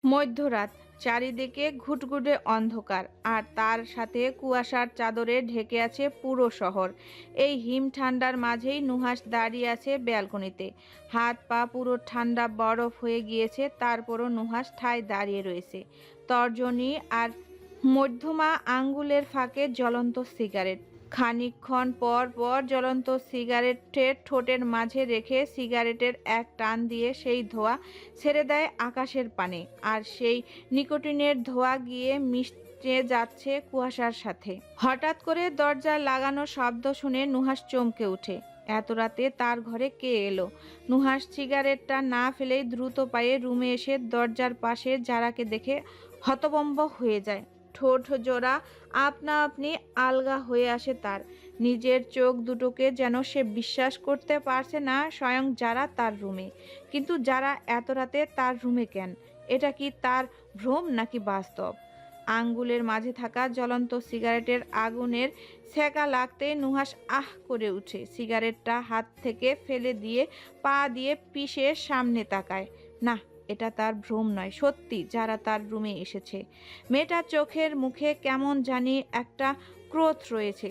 মধ্যরাত, চারিদিকে ঘুটঘুটে অন্ধকার, আর তার সাথে কুয়াশার চাদরে ঢেকে আছে পুরো শহর। এই হিম ঠান্ডার মাঝেই নুহাস দাঁড়িয়ে আছে ব্যালকনিতে। হাত পা পুরো ঠান্ডা বরফ হয়ে গিয়েছে, তারপরও নুহাস ঠায় দাঁড়িয়ে রয়েছে। তর্জনী আর মধ্যমা আঙ্গুলের ফাঁকে জ্বলন্ত সিগারেট। খানিকক্ষণ পর পর জ্বলন্ত সিগারেটের ঠোঁটের মাঝে রেখে সিগারেটের এক টান দিয়ে সেই ধোঁয়া ছেড়ে দেয় আকাশের পানে। আর সেই নিকোটিনের ধোঁয়া গিয়ে মিশে যাচ্ছে কুয়াশার সাথে। হঠাৎ করে দরজা লাগানোর শব্দ শুনে নুহাস চমকে ওঠে। এত রাতে তার ঘরে কে এলো? নুহাস সিগারেটটা না ফেলেই দ্রুত পায়ে রুমে এসে দরজার পাশে যারাকে দেখে হতভম্ব হয়ে যায়। ঠোঁট জোড়া আপনা আপনি আলগা হয়ে আসে তার। নিজের চোখ দুটোকে যেন সে বিশ্বাস করতে পারছে না স্বয়ং যারা তার রুমে। কিন্তু যারা এত রাতে তার রুমে কেন? এটা কি তার ভ্রম নাকি বাস্তব? আঙ্গুলের মাঝে থাকা জ্বলন্ত সিগারেটের আগুনের ছ্যাঁকা লাগতেই নুহাস আহ করে উঠে সিগারেটটা হাত থেকে ফেলে দিয়ে পা দিয়ে পিষে সামনে তাকায়। না, এটা তার ভ্রম নয়, সত্যি যারা তার রুমে এসেছে। মেয়েটার চোখের মুখে কেমন জানি একটা ক্রোধ রয়েছে।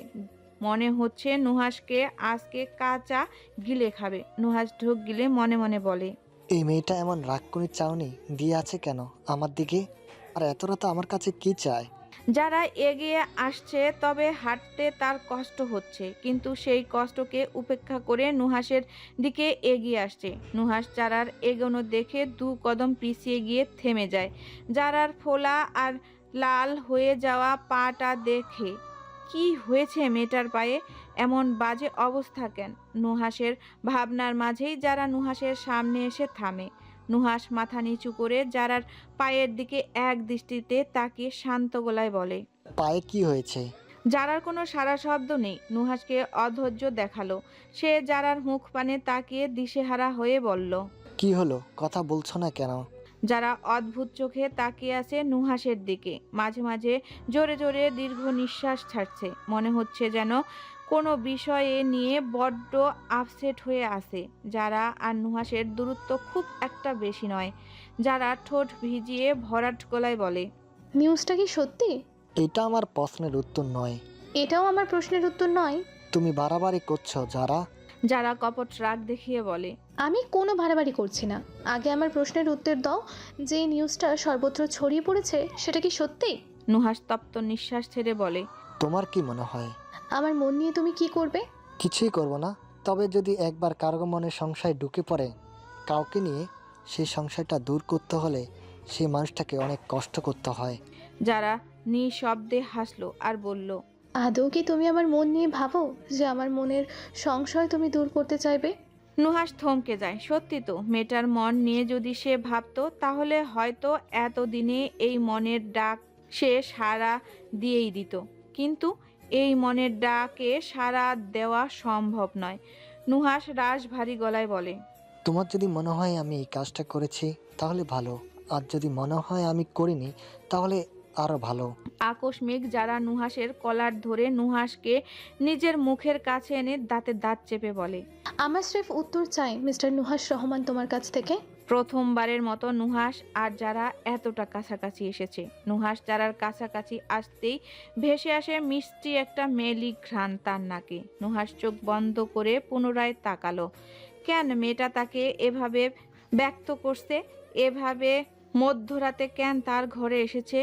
মনে হচ্ছে নুহাসকে আজকে কাঁচা গিলে খাবে। নুহাস ঢোক গিলে মনে মনে বলে, এই মেয়েটা এমন রাগ করে চাউনি দিয়ে আছে কেন আমার দিকে? আর এত রাতে আমার কাছে কি চায়? যারা এগিয়ে আসছে, তবে হাঁটতে তার কষ্ট হচ্ছে, কিন্তু সেই কষ্টকে উপেক্ষা করে নুহাসের দিকে এগিয়ে আসছে। নুহাস যারার এগোনো দেখে দু কদম পিছিয়ে গিয়ে থেমে যায়। যারার ফোলা আর লাল হয়ে যাওয়া পাটা দেখে কি হয়েছে মেয়েটার পায়ে? এমন বাজে অবস্থা কেন? নুহাসের ভাবনার মাঝেই যারা নুহাসের সামনে এসে থামে। নুহাস মাথা নিচু করে যারার পায়ের দিকে এক দৃষ্টিতে তাকিয়ে শান্ত গলায় বলে, পায়ে কি হয়েছে? যারার কোনো সাড়া শব্দ নেই। নুহাসকে অধৈর্য দেখালো। সে যারার মুখ পানে তাকিয়ে দিশেহারা হয়ে বলল, কি হলো, কথা বলছো না কেন? যারা অদ্ভুত চোখে তাকিয়ে আছে নুহাসের দিকে। মাঝে মাঝে জোরে জোরে দীর্ঘ নিঃশ্বাস ছাড়ছে। মনে হচ্ছে যেন কোনো বিষয়ে নিয়ে বড্ড আপসেট হয়ে আছে। যারা আর নুহাসের দূরত্ব খুব একটা বেশি নয়। যারা ঠোঁট ভিজিয়ে ভরাট গলায় বলে, নিউজটা কি সত্যি? এটা আমার প্রশ্নের উত্তর নয়। এটাও আমার প্রশ্নের উত্তর নয়। তুমি বাড়াবাড়ি করছো যারা। যারা কপট রাগ দেখিয়ে বলে, আমি কোনো বাড়াবাড়ি করছি না। আগে আমার প্রশ্নের উত্তর দাও, যে নিউজটা সর্বত্র ছড়িয়ে পড়েছে সেটা কি সত্যি? নুহাস তপ্ত নিঃশ্বাস ছেড়ে বলে, তোমার কি মনে হয়? আমার মন নিয়ে তুমি কি করবে? কিছুই করব না। তবে যদি একবার কারো মনের সংশয় ঢুকে পড়ে কাউকে নিয়ে, সেই সংশয়টা দূর করতে হলে সেই মানুষটাকে অনেক কষ্ট করতে হয়। যারা নিঃশব্দে হাসলো আর বলল, আদৌ কি তুমি আমার মন নিয়ে ভাবো যে আমার মনের সংশয় তুমি দূর করতে চাইবে? নুহাস থমকে যায়। সত্যি তো, মেয়েটার মন নিয়ে যদি সে ভাবতো তাহলে হয়তো এতদিনে এই মনের ডাক সে সাড়া দিয়েই দিত। কিন্তু এই মনের ডাকে সাড়া দেওয়া সম্ভব নয়। নুহাস রাশ ভারী গলায় বলে, তোমার যদি মনে হয় আমি এই কাজটা করেছি তাহলে ভালো, আর যদি মনে হয় আমি করিনি তাহলে আরও ভালো। আকস্মিক যারা নুহাসের কলার ধরে নুহাসকে নিজের মুখের কাছে এনে দাঁতে দাঁত চেপে বলে, আমার স্রেফ উত্তর চাই মিস্টার নুহাস রহমান তোমার কাছ থেকে। প্রথমবারের মতো নুহাস আর যারা এতটা কাছাকাছি এসেছে। নুহাস যারার কাছাকাছি আসতেই ভেসে আসে মিষ্টি একটা মেলি ঘ্রাণ তার নাকে। নুহাস চোখ বন্ধ করে পুনরায় তাকালো। কেন মেয়েটা তাকে এভাবে ব্যক্ত করছে? এভাবে মধ্যরাতে কেন তার ঘরে এসেছে?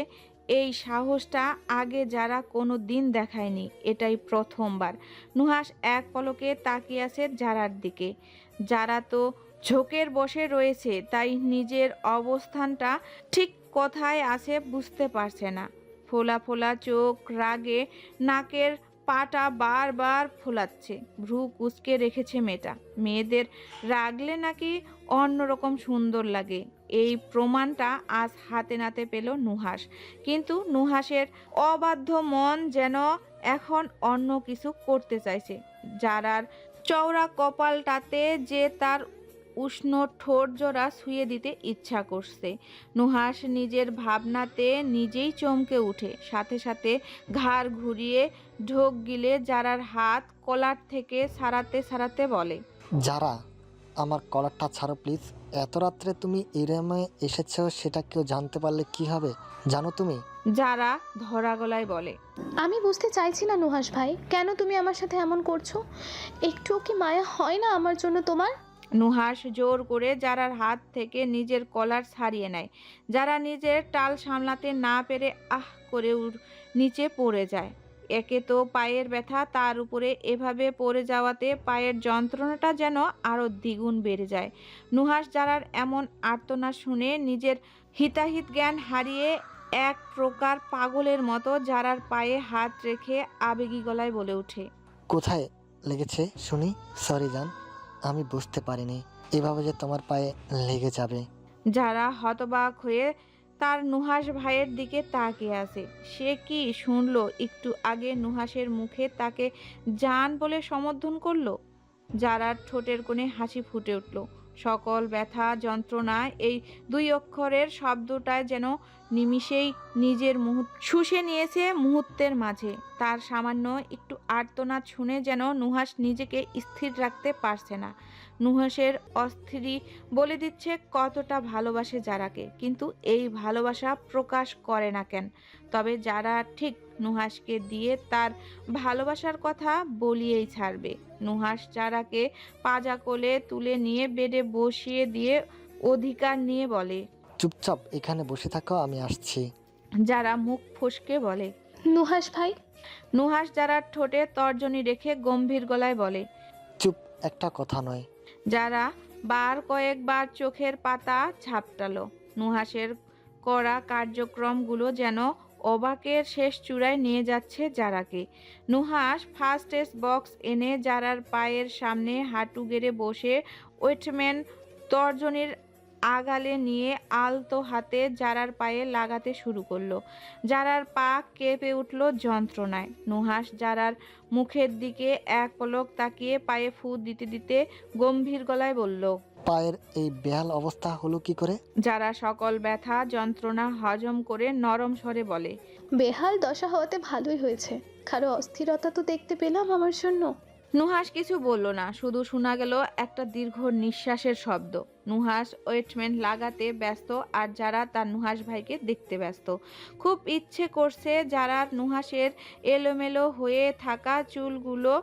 এই সাহসটা আগে যারা কোনো দিন দেখায়নি, এটাই প্রথমবার। নুহাস এক পলকে তাকিয়ে আছে যারার দিকে। যারা তো ঝোঁকের বসে রয়েছে, তাই নিজের অবস্থানটা ঠিক কোথায় আছে বুঝতে পারছে না। ফোলা ফোলা চোখ, রাগে নাকের পাটা বারবার ফোলাচ্ছে। ভ্রু কুঁচকে রেখেছে মেয়েটা। মেয়েদের রাগলে নাকি অন্যরকম সুন্দর লাগে। এই প্রমাণটা আজ হাতে নাতে পেল নুহাস। কিন্তু নুহাসের অবাধ্য মন যেন এখন অন্য কিছু করতে চাইছে। যারার চওড়া কপালটাতে যে তার উষ্ণ ঠোঁট জোড়া ছুঁয়ে দিতে ইচ্ছা করছে। নুহাস নিজের ভাবনাতে নিজেই চমকে উঠে, সাথে সাথে ঘাড় ঘুরিয়ে ঢোক গিলে যারার হাত কলার থেকে ছাড়াতে বলে, যারা, আমার কলারটা ছাড়ো প্লিজ। এত রাত্রে তুমি এই রুমে এসেছো, সেটা কেউ জানতে পারলে কি হবে জানো তুমি? যারা ধরা গলায় বলে, আমি বুঝতে চাইছি না নুহাস ভাই, কেন তুমি আমার সাথে এমন করছো? একটুও কি মায়া হয় না আমার জন্য তোমার? নুহাস জোর করে যারার হাত থেকে নিজের কলার ছাড়িয়ে নেয়। যারা নিজের টাল সামলাতে না পেরে আহ করে নিচে পড়ে যায়। একে তো পায়ের ব্যথা, তার উপরে এভাবে পড়ে যাওয়াতে পায়ের যন্ত্রণাটা যেন আরো দ্বিগুণ বেড়ে যায়। নুহাস যারার এমন আর্তনাদ শুনে নিজের হিতাহিত জ্ঞান হারিয়ে এক প্রকার পাগলের মতো যারার পায়ে হাত রেখে আবেগী গলায় বলে ওঠে, কোথায় লেগেছে শুনি? সরি জান, আমি বুঝতে পারিনি এভাবে যে তোমার পায়ে লেগে যাবে। যারা হতবাক হয়ে তার নুহাস ভাইয়ের দিকে তাকিয়ে আছে। সে কি শুনলো একটু আগে নুহাসের মুখে তাকে জান বলে সম্বোধন করলো? যারার ঠোঁটের কোণে হাসি ফুটে উঠল। সকল ব্যথা যন্ত্রণা এই দুই অক্ষরের শব্দটায় যেন নিমিষেই নিজের শুষে নিয়েছে মুহূর্তের মাঝে। তার সামান্য একটু আর্তনাদ শুনে যেন নুহাস নিজেকে স্থির রাখতে পারছে না। নুহাসের অস্থিরই বলে দিচ্ছে কতটা ভালোবাসে যারাকে, কিন্তু এই ভালোবাসা প্রকাশ করে না কেন? তবে যারা ঠিক নুহাসকে দিয়ে তার ভালোবাসার কথা বলিয়েই ছাড়বে। নুহাস যারাকে পাজা কোলে তুলে নিয়ে বেডে বসিয়ে দিয়ে অধিকার নিয়ে বলে, চুপচাপ এখানে বসে থাকো, আমি আসছি। যারা মুখ ফসকে বলে, নুহাস ভাই। নুহাস যারার ঠোঁটে তর্জনী রেখে গম্ভীর গলায় বলে, চুপ, একটা কথা নয়। যারা বার কয়েকবার চোখের পাতা ঝাপটালো। নুহাসের করা কার্যক্রমগুলো যেন অবাকের শেষ চূড়ায় নিয়ে যাচ্ছে যারাকে। নুহাস ফার্স্ট এড বক্স এনে যারার পায়ের সামনে হাঁটু গেড়ে বসে ওয়েটম্যান তর্জনীর আগালে নিয়ে আলতো হাতে যারার পায়ে লাগাতে শুরু করলো। যারার পা কেঁপে উঠল যন্ত্রণায়। নুহাস যারার মুখের দিকে এক পলক তাকিয়ে পায়ে ফু দিতে দিতে গম্ভীর গলায় বলল, পায়ের এই বেহাল অবস্থা হলো কি করে? যারা সকল ব্যথা যন্ত্রণা হজম করে নরম স্বরে বলে, বেহাল দশা হওয়াতে ভালোই হয়েছে, কারো অস্থিরতা তো দেখতে পেলাম আমার জন্য। নুহাস কিছু বলল না, শুধু শোনা গেল একটা দীর্ঘ নিঃশ্বাসের শব্দ। নুহাস ওয়েটমেন্ট লাগাতে ব্যস্ত আর যারা তার নুহাস ভাইকে দেখতে ব্যস্ত। খুব ইচ্ছে করছে যারা নুহাসের এলোমেলো হয়ে থাকা চুলগুলো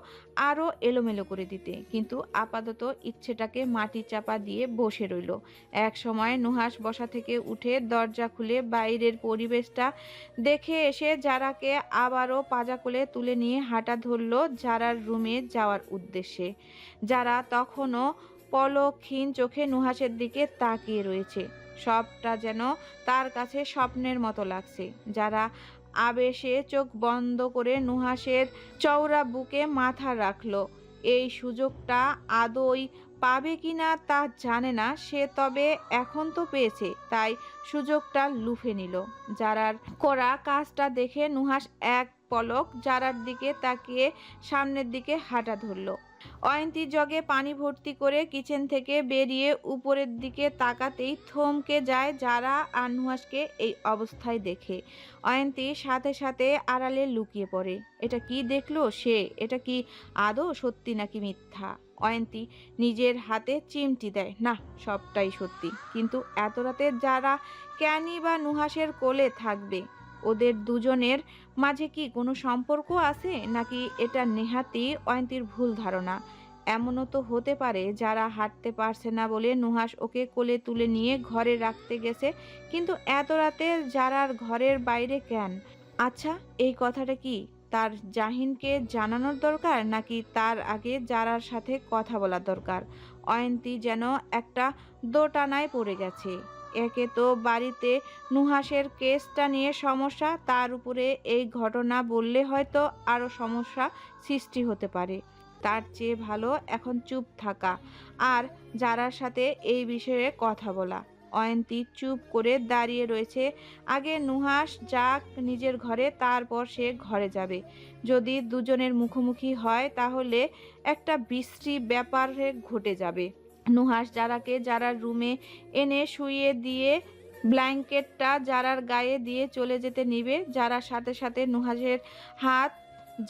আরও এলোমেলো করে দিতে, কিন্তু আপাতত ইচ্ছেটাকে মাটি চাপা দিয়ে বসে রইল। এক সময় নুহাস বসা থেকে উঠে দরজা খুলে বাইরের পরিবেশটা দেখে এসে যারাকে আবারও পাজা কোলে তুলে নিয়ে হাঁটা ধরল যারার রুমে যাওয়ার উদ্দেশ্যে। যারা তখনও পলকহীন চোখে নুহাসের দিকে তাকিয়ে রয়েছে। সবটা যেন তার কাছে স্বপ্নের মতো লাগছে। যারা আবেশে চোখ বন্ধ করে নুহাসের চওড়া বুকে মাথা রাখলো। এই সুযোগটা আদৌ পাবে কিনা তা জানে না সে, তবে এখন তো পেয়েছে, তাই সুযোগটা লুফে নিল। যারার করা কাজটা দেখে নুহাস এক পলক যারার দিকে তাকিয়ে সামনের দিকে হাঁটা ধরল। অয়ন্তী জগে পানি ভর্তি করে কিচেন থেকে বেরিয়ে উপরের দিকে তাকাতেই থমকে যায় যারা আর নুহাসকে এই অবস্থায় দেখে। অয়ন্তী সাথে সাথে আড়ালে লুকিয়ে পড়ে। এটা কি দেখলো সে? এটা কি আদৌ সত্যি নাকি মিথ্যা? অয়ন্তী নিজের হাতে চিমটি দেয়, না সবটাই সত্যি। কিন্তু এত রাতে যারা ক্যানি বা নুহাসের কোলে থাকবে? ওদের দুজনের মাঝে কি কোনো সম্পর্ক আছে, নাকি এটা নেহাতি অয়ন্তীর ভুল ধারণা? এমনও তো হতে পারে যারা হাঁটতে পারছে না বলে নুহাস ওকে কোলে তুলে নিয়ে ঘরে রাখতে গেছে, কিন্তু এত রাতে যারার ঘরের বাইরে কেন? আচ্ছা, এই কথাটা কি তার জাহিনকে জানানোর দরকার, নাকি তার আগে যারার সাথে কথা বলা দরকার? অয়ন্তী যেন একটা দোটানায় পড়ে গেছে। একে তো বাড়িতে নুহাসের কেসটা নিয়ে সমস্যা, তার উপরে এই ঘটনা বললে হয়তো আরও সমস্যা সৃষ্টি হতে পারে। তার চেয়ে ভালো এখন চুপ থাকা আর যারার সাথে এই বিষয়ে কথা বলা। অয়ন্তী চুপ করে দাঁড়িয়ে রয়েছে। আগে নুহাস যাক নিজের ঘরে, তারপর সে ঘরে যাবে। যদি দুজনের মুখোমুখি হয় তাহলে একটা বিশ্রী ব্যাপারে ঘটে যাবে। নুহাস যারাকে যারার রুমে এনে শুইয়ে দিয়ে ব্ল্যাঙ্কেটটা যারার গায়ে দিয়ে চলে যেতে নিবে। যারার সাথে সাথে নুহাসের হাত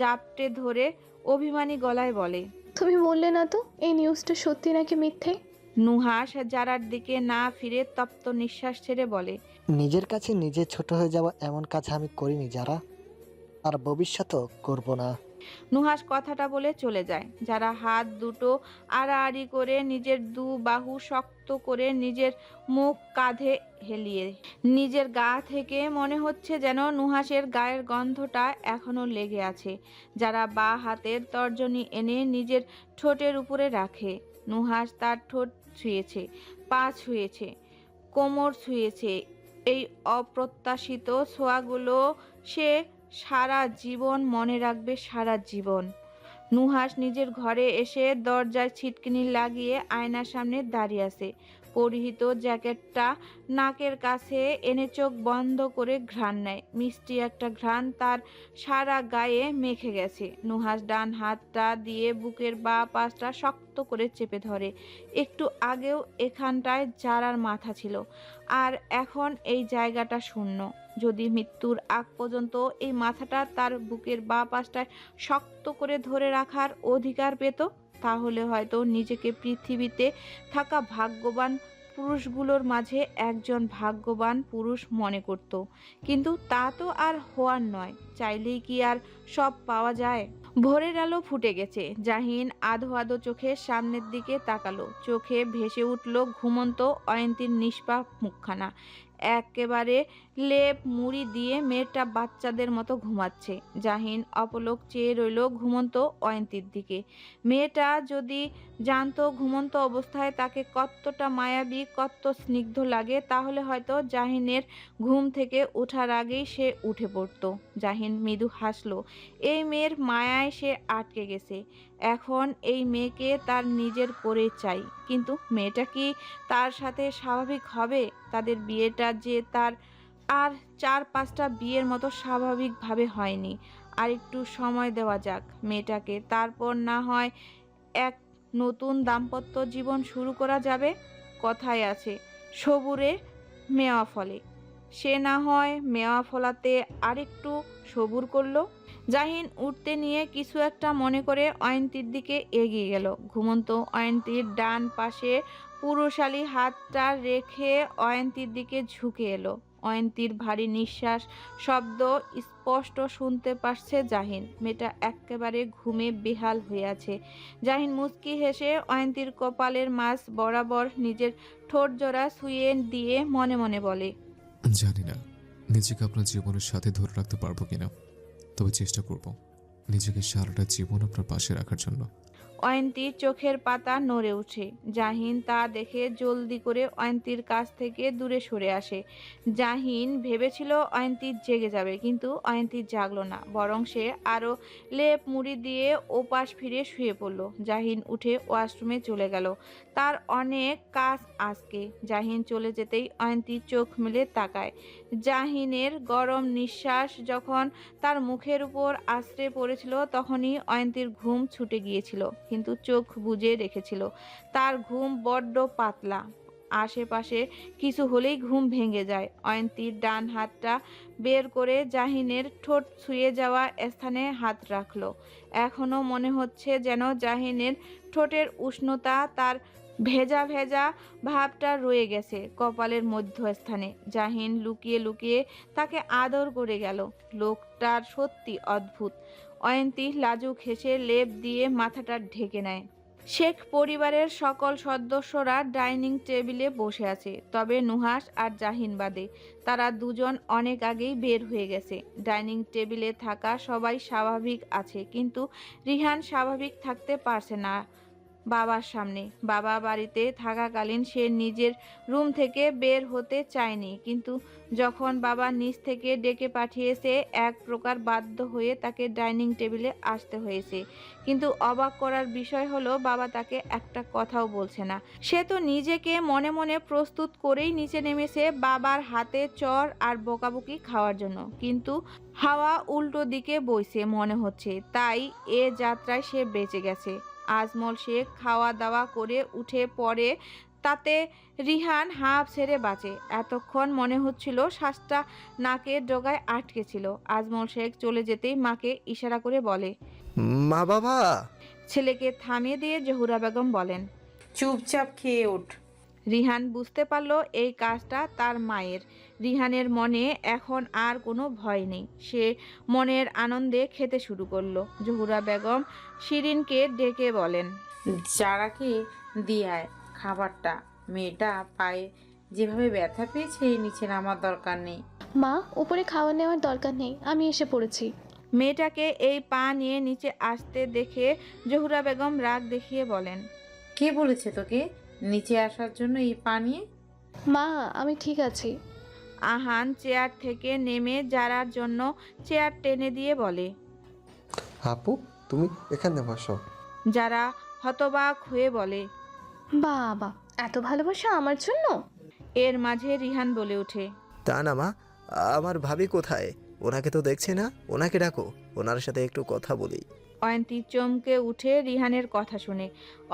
জাপটে ধরে অভিমানী গলায় বলে, তুমি বললে না তো এই নিউজটা সত্যি নাকি মিথ্যে? নুহাস যারার দিকে না ফিরে তপ্ত নিঃশ্বাস ছেড়ে বলে, নিজের কাছে নিজে ছোট হয়ে যাওয়া এমন কাজ আমি করিনি যারা, আর ভবিষ্যতেও করব না। নুহাস কথাটা বলে চলে যায়। যারা হাত দুটো আড়াআড়ি করে নিজের দু বাহু শক্ত করে নিজের মুখ কাঁধে হেলিয়ে, নিজের গা থেকে মনে হচ্ছে যেন নুহাসের গায়ের গন্ধটা এখনো লেগে আছে। যারা বা হাতের তর্জনী এনে নিজের ঠোঁটের উপরে রাখে। নুহাস তার ঠোঁট ছুঁয়েছে, পা ছুঁয়েছে, কোমর ছুঁয়েছে। এই অপ্রত্যাশিত ছোঁয়াগুলো সে সারা জীবন মনে রাখবে, সারা জীবন। নুহাস নিজের ঘরে এসে দরজায় ছিটকিনি লাগিয়ে আয়নার সামনে দাঁড়িয়ে আছে। পরিহিত জ্যাকেটটা নাকের কাছে এনে চোখ বন্ধ করে ঘ্রাণ নেয়। মিষ্টি একটা ঘ্রাণ তার সারা গায়ে মেখে গেছে। নুহাস ডান হাতটা দিয়ে বুকের বাঁ পাশটা শক্ত করে চেপে ধরে। একটু আগেও এখানটায় যারার মাথা ছিল, আর এখন এই জায়গাটা শূন্য। যদি মৃত্যুর আগ পর্যন্ত এই মাথাটা তার বুকের বাঁ পাশটায় শক্ত করে ধরে রাখার অধিকার পেত, তাহলে হয়তো নিজেকে পৃথিবীতে থাকা ভাগ্যবান পুরুষগুলোর মাঝে একজন ভাগ্যবান পুরুষ মনে করত। কিন্তু তা তো আর হওয়ার নয়। চাইলেই কি আর সব পাওয়া যায়? ভোরের আলো ফুটে গেছে। জাহিন আধো আধো চোখে সামনের দিকে তাকালো। চোখে ভেসে উঠল ঘুমন্ত অয়ন্তীর নিষ্পাপ মুখখানা। একেবারে লেপ মুড়ি দিয়ে মেয়েটা বাচ্চাদের মতো ঘুমাচ্ছে। জাহিন অপলক চেয়ে রইল ঘুমন্ত অয়ন্তীর দিকে। মেয়েটা যদি জানতো ঘুমন্ত অবস্থায় তাকে কতটা মায়াবী, কত স্নিগ্ধ লাগে, তাহলে হয়তো জাহিনের ঘুম থেকে ওঠার আগেই সে উঠে পড়ত। জাহিন মৃদু হাসলো। এই মেয়ের মায়ায় সে আটকে গেছে। এখন এই মেয়েকে তার নিজের করে চাই। কিন্তু মেয়েটা কি তার সাথে স্বাভাবিক হবে? তাদের বিয়েটা যে তার আর 4-5টা বিয়ের মতো স্বাভাবিকভাবে হয়নি। আর একটু সময় দেওয়া যাক মেয়েটাকে, তারপর না হয় এক নতুন দাম্পত্য জীবন শুরু করা যাবে। কথায় আছে সবুরে মেওয়া ফলে। সে না হয় মেওয়া ফলাতে আরেকটু সবুর করলো। জাহিন উঠতে নিয়ে কিছু একটা মনে করে অয়ন্তীর দিকে এগিয়ে গেল। ঘুমন্ত অয়ন্তীর ডান পাশে পুরুষালী হাতটা রেখে অয়ন্তীর দিকে ঝুঁকে এলো। অয়ন্তীর ভারী নিঃশ্বাস শব্দ স্পষ্ট শুনতে পারছে জাহিন। মেয়েটা একেবারে ঘুমে বেহাল হয়ে আছে। জাহিন মুচকি হেসে অয়ন্তীর কপালের মাঝ বরাবর নিজের ঠোঁট জোড়া ছুঁয়ে দিয়ে মনে মনে বলে, জানি না নিজেকে আপনার জীবনের সাথে ধরে রাখতে পারবো কিনা, তবে চেষ্টা করব নিজেকে সারাটা জীবন আপনার পাশে রাখার জন্য। অয়ন্তীর চোখের পাতা নড়ে ওঠে। জাহিন তা দেখে জলদি করে অয়ন্তীর কাছ থেকে দূরে সরে আসে। জাহিন ভেবেছিল অয়ন্তী জেগে যাবে, কিন্তু অয়ন্তী জাগলো না, বরং সে আরও লেপ মুড়ি দিয়ে ওপাশ ফিরে শুয়ে পড়ল। জাহিন উঠে ওয়াশরুমে চলে গেল। তার অনেক কাজ আজকে। জাহিন চলে যেতেই অয়ন্তী চোখ মেলে তাকায়। জাহিনের গরম নিঃশ্বাস যখন তার মুখের উপর আছড়ে পড়েছিল, তখনই অয়ন্তীর ঘুম ছুটে গিয়েছিল, কিন্তু চোখ বুজে রেখেছিল। তার ঘুম বড্ড পাতলা। আশেপাশে কিছু হলেই ঘুম ভেঙে যায়। অয়ন্তীর ডান হাতটা বের করে জাহিনের ঠোঁট ছুঁয়ে যাওয়া স্থানে হাত রাখলো। এখনো মনে হচ্ছে যেন জাহিনের ঠোঁটের উষ্ণতা, তার ভেজা ভেজা ভাবটা রয়ে গেছে কপালের মধ্যস্থানে। জাহিন লুকিয়ে লুকিয়ে তাকে আদর করে গেল। লোকটার সত্যি অদ্ভুত। অয়ন্তী লাজুক হেসে লেপ দিয়ে মাথাটা ঢেকে নেয়। শেখ পরিবারের সকল সদস্যরা ডাইনিং টেবিলে বসে আছে, তবে নুহাস আর জাহিন বাদে। তারা দুজন অনেক আগেই বের হয়ে গেছে। ডাইনিং টেবিলে থাকা সবাই স্বাভাবিক আছে, কিন্তু রিহান স্বাভাবিক থাকতে পারছে না। বাবার সামনে। বাবা বাড়িতে থাকাকালীন সে নিজের রুম থেকে বের হতে চায়নি, কিন্তু যখন বাবা নিচ থেকে ডেকে পাঠিয়েছে এক প্রকার বাধ্য হয়ে তাকে ডাইনিং টেবিলে আসতে হয়েছে। কিন্তু অবাক করার বিষয় হলো বাবা তাকে একটা কথাও বলছে না। সে তো নিজেকে মনে মনে প্রস্তুত করেই নিচে নেমেছে বাবার হাতে চড় আর বকাবকি খাওয়ার জন্য, কিন্তু হাওয়া উল্টো দিকে বইছে মনে হচ্ছে, তাই এ যাত্রায় সে বেঁচে গেছে। আজমল শেখ খাওয়া দাওয়া করে উঠে পড়ে, তাতে রিহান হাঁপ ছেড়ে বাঁচে। এতক্ষণ মনে হচ্ছিল শ্বাসটা নাকের ডগায় আটকে ছিল। আজমল শেখ চলে যেতেই মাকে ইশারা করে বলে। মা বাবা। ছেলেকে থামিয়ে দিয়ে জহুরা বেগম বলেন, চুপচাপ খেয়ে ওঠ। রিহান বুঝতে পারল এই কাজটা তার মায়ের। রিহানের মনে এখন আর কোনো ভয় নেই। সে মনের আনন্দে খেতে শুরু করলো। জহুরা বেগম শিরিনকে ডেকে বলেন, যারাকে দিয়ে আয় খাবারটা। মেয়েটা পায়ে যেভাবে ব্যথা পেয়েছে নিচে নামার দরকার নেই। মা, উপরে খাওয়া নেওয়ার দরকার নেই, আমি এসে পড়েছি। মেয়েটাকে এই পা নিয়ে নিচে আসতে দেখে জহুরা বেগম রাগ দেখিয়ে বলেন, কে বলেছে তোকে নিচে আসার জন্য এই পানি? মা, আমি ঠিক আছি। আহান চেয়ার থেকে নেমে যারার জন্য চেয়ার টেনে দিয়ে বলে। আপু, তুমি এখানে বসো। যারা হতবাক হয়ে বলে, বাবা, এত ভালোবাসা আমার জন্য? এর মাঝে রিহান বলে ওঠে, তা না মা, আমার ভাবি কোথায়? ওনাকে তো দেখছি না, ওনাকে ডাকো, ওনার সাথে একটু কথা বলি। অয়ন্তী চমকে উঠে রিহানের কথা শুনে।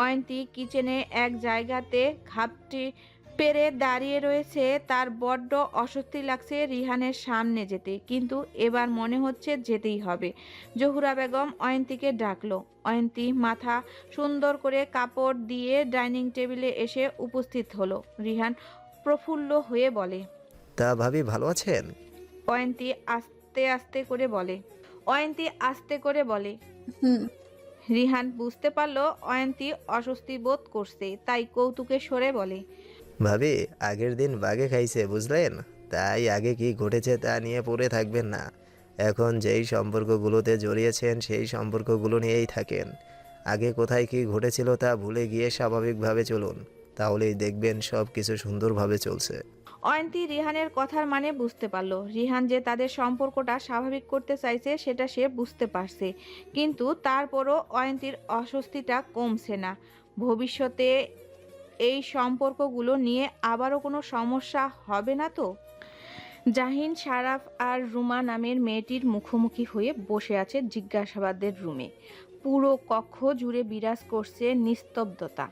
অয়ন্তী কিচেনে এক জায়গাতে ঘাপটি পেরে দাঁড়িয়ে রয়েছে। তার বড্ড অস্বস্তি লাগছে রিহানের সামনে যেতে, কিন্তু এবার মনে হচ্ছে যেতেই হবে। জহুরা বেগম অয়ন্তীকে ডাকলো। অয়ন্তী মাথা সুন্দর করে কাপড় দিয়ে ডাইনিং টেবিলে এসে উপস্থিত হলো। রিহান প্রফুল্ল হয়ে বলে, তা ভাবি ভালো আছেন? অয়ন্তী আস্তে করে বলে। রিহান বুঝতে পারলো অয়ন্তী অস্বস্তি বোধ করছে, তাই কৌতুকে সরে বলে, ভাবি আগের দিন বাগে খাইছে বুঝলেন, তাই আগে কি ঘটেছে তা নিয়ে পড়ে থাকবেন না। এখন যেই সম্পর্কগুলোতে জড়িয়েছেন সেই সম্পর্কগুলো নিয়েই থাকেন। আগে কোথায় কি ঘটেছিল তা ভুলে গিয়ে স্বাভাবিকভাবে চলুন, তাহলেই দেখবেন সব কিছু সুন্দরভাবে চলছে। অয়ন্তী রিহানের কথার মানে বুঝতে পারলো। রিহান যে তাদের সম্পর্কটা স্বাভাবিক করতে চাইছে সেটা সে বুঝতে পারছে, কিন্তু তারপরও অয়ন্তীর অস্বস্তিটা কমছে না। ভবিষ্যতে এই সম্পর্কগুলো নিয়ে আবারও কোনো সমস্যা হবে না তো? জাহিন, সারাফ আর রুমা নামের মেয়েটির মুখোমুখি হয়ে বসে আছে জিজ্ঞাসাবাদের রুমে। পুরো কক্ষ জুড়ে বিরাজ করছে নিস্তব্ধতা।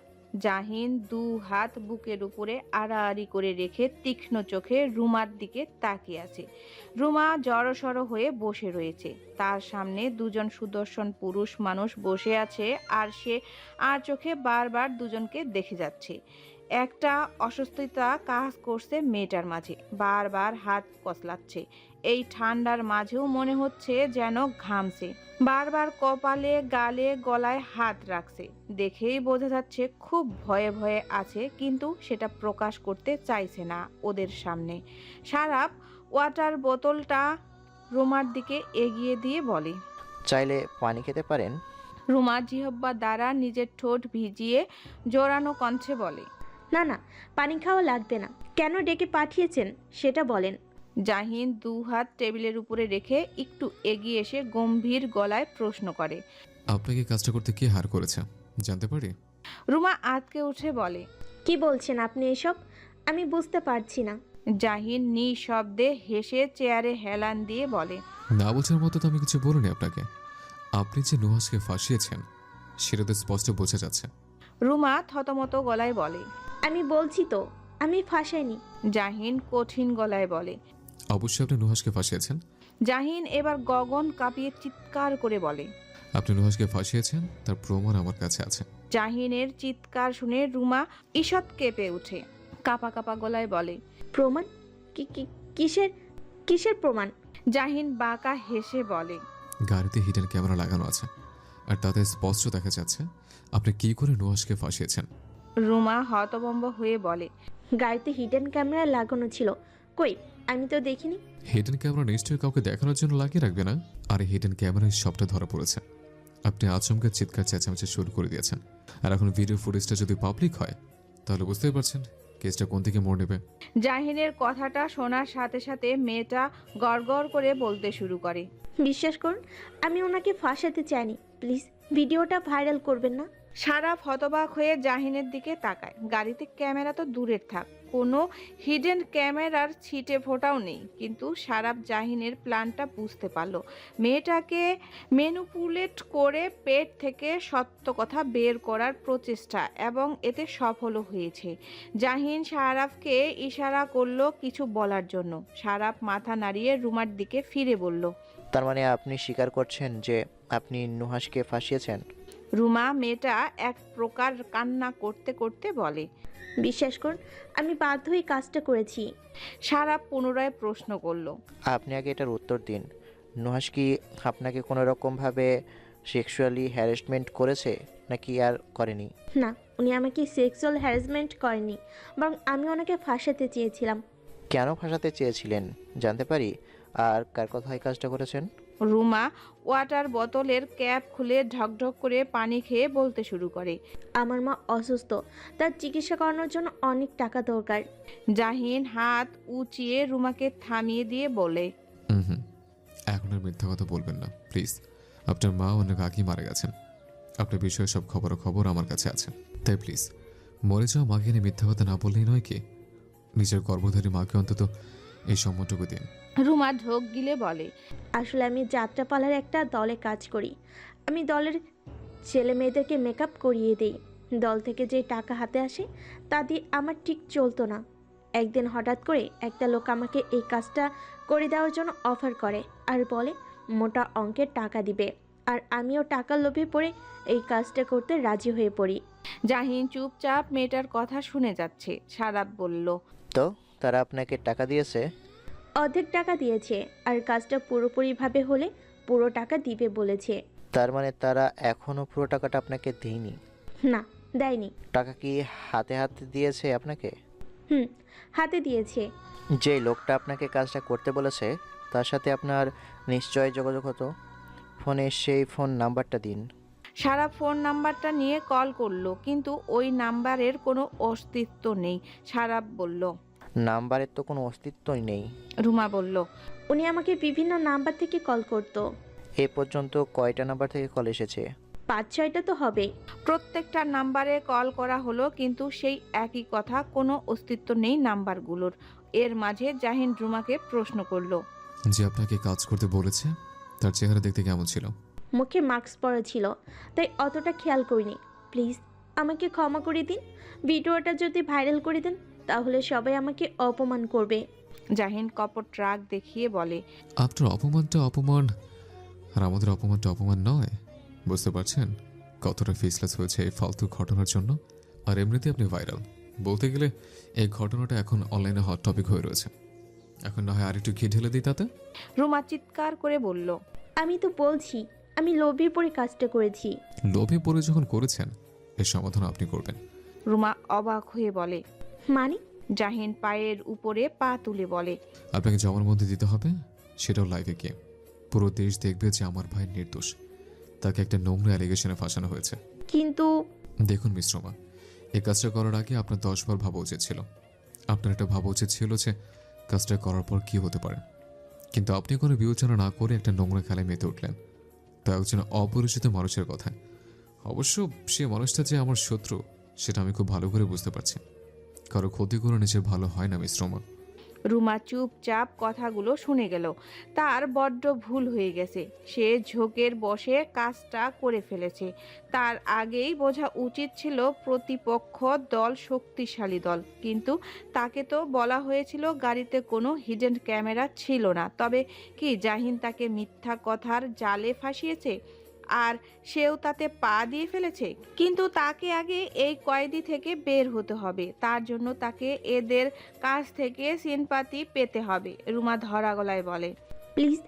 জাহিন দু হাত বুকের উপরে আড়াআড়ি করে রেখে তীক্ষ্ণ চোখে রুমার দিকে তাকিয়ে আছে। রুমা জড়সড় হয়ে বসে রয়েছে। তার সামনে দুজন সুদর্শন পুরুষ মানুষ বসে আছে, আর সে আর চোখে বারবার দুজনকে দেখে যাচ্ছে। একটা অস্বস্তিতা কাজ করছে মেয়েটার মাঝে, বারবার হাত কসলাচ্ছে। এই ঠান্ডার মাঝেও মনে হচ্ছে যেন ঘামছে। বারবার কপালে, গালে, গলায় হাত রাখছে। দেখেই বোঝা যাচ্ছে খুব ভয়ে ভয়ে আছে, কিন্তু সেটা প্রকাশ করতে চাইছে না ওদের সামনে। সারাপ ওয়াটার বোতলটা রুমার দিকে এগিয়ে দিয়ে বলে, চাইলে পানি খেতে পারেন। রুমা জিহ্বা দ্বারা নিজের ঠোঁট ভিজিয়ে জোরানো কণ্ঠে বলে, না না, পানি খাওয়া লাগবে না। কেন ডেকে পাঠিয়েছেন সেটা বলেন। জাহিন দু হাত টেবিলের উপরে রেখে একটু এগিয়ে এসে গম্ভীর গলায় প্রশ্ন করে, আপনাকে কাজটা করতে কে হার করেছে জানতে পারি? রুমা আঁতকে উঠে বলে, কি বলছেন আপনি এসব? আমি বুঝতে পারছি না। জাহিন নিঃশব্দে হেসে চেয়ারে হেলান দিয়ে বলে, না বোঝার মতো তো আমি কিছু বলিনি আপনাকে। আপনি যে নুহাসকে ফাঁসিয়েছেন সেটা তো স্পষ্ট বোঝা যাচ্ছে। রুমা থতমত গলায় বলে, আমি বলছি তো, আমি ফাঁসাইনি। জাহিন কঠিন গলায় বলে, অবশ্যই আপনি নুহাসকে ফাঁসিয়েছেন। জাহিন এবার গগন কাঁপিয়ে চিৎকার করে বলে, আপনি নুহাসকে ফাঁসিয়েছেন, তার প্রমাণ আমার কাছে আছে। জাহিনের চিৎকার শুনে রুমা ঈষৎ কেঁপে উঠে কাঁপা কাঁপা গলায় বলে, প্রমাণ? কিসের কিসের প্রমাণ? জাহিন বাঁকা হেসে বলে, গাড়িতে হিডেন ক্যামেরা লাগানো আছে, আর তাতে স্পষ্ট দেখা যাচ্ছে আপনি কি করে নুহাসকে ফাঁসিয়েছেন। রুমা হতভম্ব হয়ে বলে, গাড়িতে হিডেন ক্যামেরা লাগানো ছিল? কই, আমি তো দেখিনি। হিডেন ক্যামেরা নিশ্চয়ই কাউকে দেখানোর জন্য লাগিয়ে রাখবে না। আর হিডেন ক্যামেরায় সবটা ধরা পড়েছে। আপনি আচমকা চিৎকার চেঁচামেচি শুরু করে দিয়েছেন। আর এখন ভিডিও ফুটেজটা যদি পাবলিক হয় তাহলে বুঝতেই পারছেন কেসটা কোন দিকে মোড় নেবে। জাহিনের কথাটা শোনার সাথে সাথে মেয়েটা গড়গড় করে বলতে শুরু করে। বিশ্বাস করুন, আমি ওনাকে ফাঁসাতে চাইনি। প্লিজ ভিডিওটা ভাইরাল করবেন না। সারাফ হতবাক হয়ে জাহিনের দিকে তাকায়। গাড়িতে ক্যামেরা তো দূরের থাক, কোনো হিডেন ক্যামেরার ছিটে ফোটাও নেই, কিন্তু সারাফ জাহিনের প্ল্যানটা বুঝতে পারল। মেয়েটাকে ম্যানিপুলেট করে পেট থেকে সত্য কথা বের করার প্রচেষ্টা, এবং এতে সফলও হয়েছে। জাহিন সারাফকে ইশারা করলো কিছু বলার জন্য। সারাফ মাথা নাড়িয়ে রুমার দিকে ফিরে বলল। তার মানে আপনি স্বীকার করছেন যে আপনি নুহাসকে ফাঁসিয়েছেন? রুমা মেয়েটা এক প্রকার কান্না করতে করতে বলে। বিশ্বাস করুন, আমি বাধ্য হয়ে কাজটা করেছি। সারাফ পুনরায় প্রশ্ন করলো। আপনি আগে এটার উত্তর দিন। নুহাস কি আপনাকে কোনো রকমভাবে সেক্সুয়ালি হ্যারাসমেন্ট করেছে নাকি আর করেনি? না, উনি আমাকে সেক্সুয়াল হ্যারাসমেন্ট করেনি, বরং আমি ওনাকে ফাঁসাতে চেয়েছিলাম। কেন ফাঁসাতে চেয়েছিলেন জানতে পারি? আর কার কথায় কাজটা করেছেন? রুমা ওয়াটার বোতলের ক্যাপ খুলে ঢকঢক করে পানি খেয়ে বলতে শুরু করে। আমার মা অসুস্থ, তার চিকিৎসা করানোর জন্য অনেক টাকা দরকার। জাহিন হাত উঁচিয়ে রুমাকে থামিয়ে দিয়ে বলে। হুম, এখন আর মিথ্যা কথা বলবেন না প্লিজ। আপনার মা অনেক আগেই মারা গেছেন। আপনার বিষয়ে সব খবর আমার কাছে আছে, তাই প্লিজ মরে যাওয়া মাকে নিয়ে মিথ্যা কথা না বললেই নয় কি? নিজের গর্ভধারী মাকে অন্তত এই সম্মানটুকু দিন। রুমা ঢোক গিলে বলে। আসলে আমি যাত্রাপালার একটা দলে কাজ করি। আমি দলের ছেলে মেয়েদেরকে মেকআপ করিয়ে দিই। দল থেকে যে টাকা হাতে আসে তা দিয়ে আমার ঠিক চলতো না। একদিন হঠাৎ করে একটা লোক আমাকে এই কাজটা করে দেওয়ার জন্য অফার করে আর বলে মোটা অঙ্কের টাকা দিবে। আর আমিও টাকার লোভে পড়ে এই কাজটা করতে রাজি হয়ে পড়ি। জাহিন চুপচাপ মেয়েটার কথা শুনে যাচ্ছে। সারাফ বলল। তো তারা আপনাকে টাকা দিয়েছে? অর্ধেক টাকা দিয়েছে, আর কাজটা পুরোপুরিভাবে হলে পুরো টাকা দিবে বলেছে। তার মানে তারা এখনও পুরো টাকাটা আপনাকে দেয়নি? না, দেয়নি। টাকা কি হাতে হাতে দিয়েছে আপনাকে? হাতে দিয়েছে। যে লোকটা আপনাকে কাজটা করতে বলেছে তার সাথে আপনার নিশ্চয় যোগাযোগ হতো। ফোনে সেই ফোন নাম্বারটা দিন। সারাফ ফোন নাম্বারটা নিয়ে কল করলো, কিন্তু ওই নাম্বারের কোনো অস্তিত্ব নেই। সারাফ বলল। নাম্বারের তো কোনো অস্তিত্বই নেই। রুমা বলল। উনি আমাকে বিভিন্ন নাম্বার থেকে কল করতো। এ পর্যন্ত কয়টা নাম্বার থেকে কল এসেছে? 5-6টা তো হবে। প্রত্যেকটা নাম্বারে কল করা হলো, কিন্তু সেই একই কথা, কোনো অস্তিত্ব নেই নাম্বারগুলোর। এর মাঝে জাহিন রুমাকে প্রশ্ন করলো। যে আপনাকে কাজ করতে বলেছে তার চেহারা দেখতে কেমন ছিল? মুখে মাস্ক পরা ছিল, তাই অতটা খেয়াল করিনি। প্লিজ আমাকে ক্ষমা করে দিন। ভিডিওটা যদি ভাইরাল করে দেন তাহলে সবাই আমাকে অপমান করবে। জাহিন কপট রাগ দেখিয়ে বলে। আপনার অপমানটা অপমান আর আমাদের অপমানটা অপমান নয়, বুঝতে পারছেন কতটা ফেসলেস হয়েছে এই ফালতু ঘটনার জন্য? আর এমনিতে আপনি ভাইরাল, বলতে গেলে এই ঘটনাটা এখন অনলাইনে হট টপিক হয়ে রয়েছে। এখন না হয় আর একটু ঘি ঢেলে দিই তাতে। রুমা চিৎকার করে বলল। আমি তো বলছি আমি লোভে পড়ে কাজটা করেছি। লোভে পড়ে যখন করেছেন এর সমাধান আপনি করবেন। রুমা অবাক হয়ে বলে। মানে? জাহিন পায়ের উপরে পা তুলে বলে। আপনাকে জবানবন্দি দিতে হবে, সেটাও লাইভে গিয়ে। পুরো দেশ দেখবে যে আমার ভাই নির্দোষ, তাকে একটা নোংরা অ্যালিগেশনে ফাঁসানো হয়েছে। কিন্তু দেখুন মিস রোমা, এই কাজটা করার আগে আপনার 10 বার ভাবা উচিত ছিল। আপনার এটা ভাবা উচিত ছিল যে কাজটা করার পর কি হতে পারে, কিন্তু আপনি কোনো বিবেচনা না করে একটা নোংরা খেলায় মেতে উঠলেন, তা একজন অপরিচিত মানুষের কথায়। অবশ্য সে মানুষটা যে আমার শত্রু সেটা আমি খুব ভালো করে বুঝতে পারছি। কারো ক্ষতি করে নিজের ভালো হয় না মিস রোমা। রুমা চুপচাপ কথাগুলো শুনে গেল। তার বড্ড ভুল হয়ে গেছে। সে ঝোঁকের বশে কাজটা করে ফেলেছে। তার আগেই বোঝা উচিত ছিল প্রতিপক্ষ দল শক্তিশালী দল, কিন্তু তাকে তো বলা হয়েছিল গাড়িতে কোনো হিডেন ক্যামেরা ছিল না। তবে কি জাহিন তাকে মিথ্যা কথার জালে ফাঁসিয়েছে আর সেও তাতে পা দিয়ে ফেলেছে? কিন্তু তাকে আগে এই কয়েদি থেকে বের হতে হবে, তার জন্য তাকে এদের কাছ থেকে সিনপাতি পেতে হবে। রুমা ধরা গলায় বলে। প্লিজ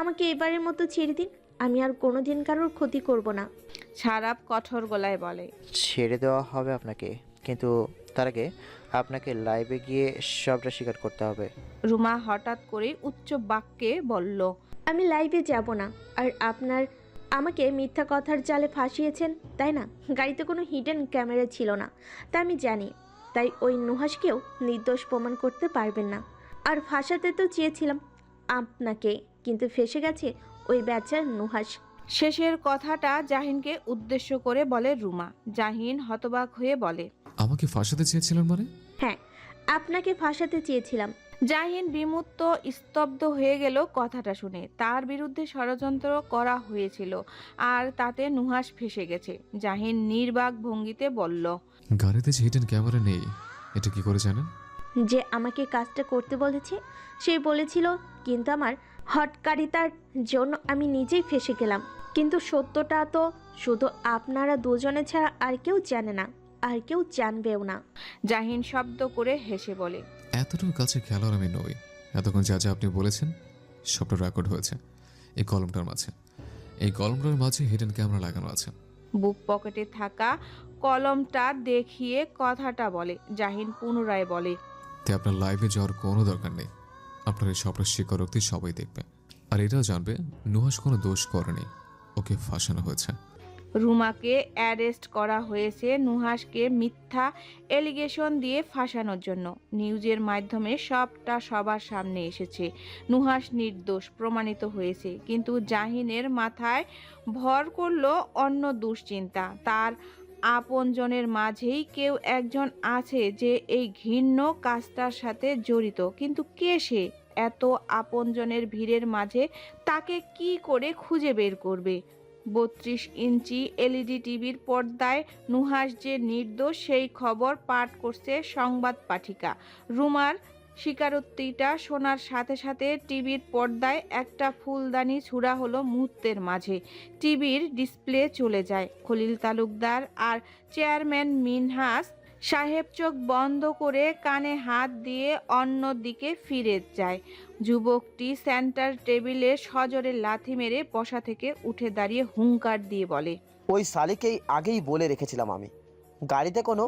আমাকে এবারের মতো ছেড়ে দিন। আমি আর কোনোদিন কারোর ক্ষতি করব না। সারাফ কঠোর গলায় বলে। ছেড়ে দেওয়া হবে আপনাকে, কিন্তু তার আগে আপনাকে লাইভে গিয়ে সবটা স্বীকার করতে হবে। রুমা হঠাৎ করে উচ্চ বাক্যে বলল। আমি লাইভে যাব না, আর আপনার আমাকে মিথ্যা কথার জালে ফাঁসিয়েছেন, তাই না? গাড়িতে কোনো হিডেন ক্যামেরা ছিল না, তা আমি জানি। তাই ওই নুহাসকেও নির্দোষ প্রমাণ করতে পারবেন না। আর ফাঁসাতে তো চেয়েছিলাম আপনাকে, কিন্তু ফেঁসে গেছে ওই বেচার নুহাস। শেষের কথাটা জাহিনকে উদ্দেশ্য করে বলে রুমা। জাহিন হতবাক হয়ে বলে, আমাকে ফাঁসাতে চেয়েছিলেন মানে? হ্যাঁ, আপনাকে ফাঁসাতে চেয়েছিলাম। জাহিন বিমুক্ত স্তব্ধ হয়ে গেল কথাটা শুনে। তার বিরুদ্ধে ষড়যন্ত্র করা হয়েছিল আর তাতে নুহাস ফেঁসে গেছে। জাহিন নির্বাক ভঙ্গিতে বলল, গাড়িতে যে হিডেন ক্যামেরা নেই এটা কি করে জানেন? যে আমাকে কাজটা করতে বলেছে সে বলেছিল, কিন্তু আমার হটকারিতার জন্য আমি নিজেই ফেঁসে গেলাম। কিন্তু সত্যটা তো শুধু আপনারা দুজনে ছাড়া আর কেউ জানে না, আর কেউ জানবেও না। জাহিন শব্দ করে হেসে বলে, এতটুকু কাছে খেলোয়াড় আমি নই। এতক্ষণ যা যা আপনি বলেছেন সবটা রেকর্ড হয়েছে এই কলমটার মাঝে। এই কলমটার মাঝে হিডেন ক্যামেরা লাগানো আছে। বুক পকেটে থাকা কলমটা দেখিয়ে কথাটা বলে। জাহিন পুনরায় বলে, তাই আপনার লাইভে যাওয়ার কোনো দরকার নেই। আপনার এই সবটা স্বীকারোক্তি সবাই দেখবে, আর এটাও জানবে নুহাস কোনো দোষ করেনি, ওকে ফাঁসানো হয়েছে। রুমাকে অ্যারেস্ট করা হয়েছে নুহাসকে মিথ্যা এলিগেশন দিয়ে ফাঁসানোর জন্য। নিউজের মাধ্যমে সবটা সবার সামনে এসেছে। নুহাস নির্দোষ প্রমাণিত হয়েছে, কিন্তু জাহিনের মাথায় ভর করলো অন্য দুশ্চিন্তা। তার আপনজনের মাঝেই কেউ একজন আছে যে এই ঘৃণ্য কাজটার সাথে জড়িত, কিন্তু কে সে? এত আপনজনের ভিড়ের মাঝে তাকে কি করে খুঁজে বের করবে? 32 ইঞ্চি এলইডি টিভির পর্দায় নুহাস যে নির্দোষ সেই খবর পাঠ করছে সংবাদ পাঠিকা। রুমার স্বীকারোক্তিটা শোনার সাথে সাথে টিভির পর্দায় একটা ফুলদানি ছুড়া হলো মুহূর্তের মাঝে। টিভির ডিসপ্লে চলে যায়। খলিল তালুকদার আর চেয়ারম্যান মিনহাস সাহেব চোখ বন্ধ করে কানে হাত দিয়ে অন্য দিকে ফিরে যায়। যুবকটি সেন্টার টেবিলে সজোরে লাথি মেরে বসা থেকে উঠে দাঁড়িয়ে হুঙ্কার দিয়ে বলে, ওই শালিকেই আগেই বলে রেখেছিলাম আমি, গাড়িতে কোনো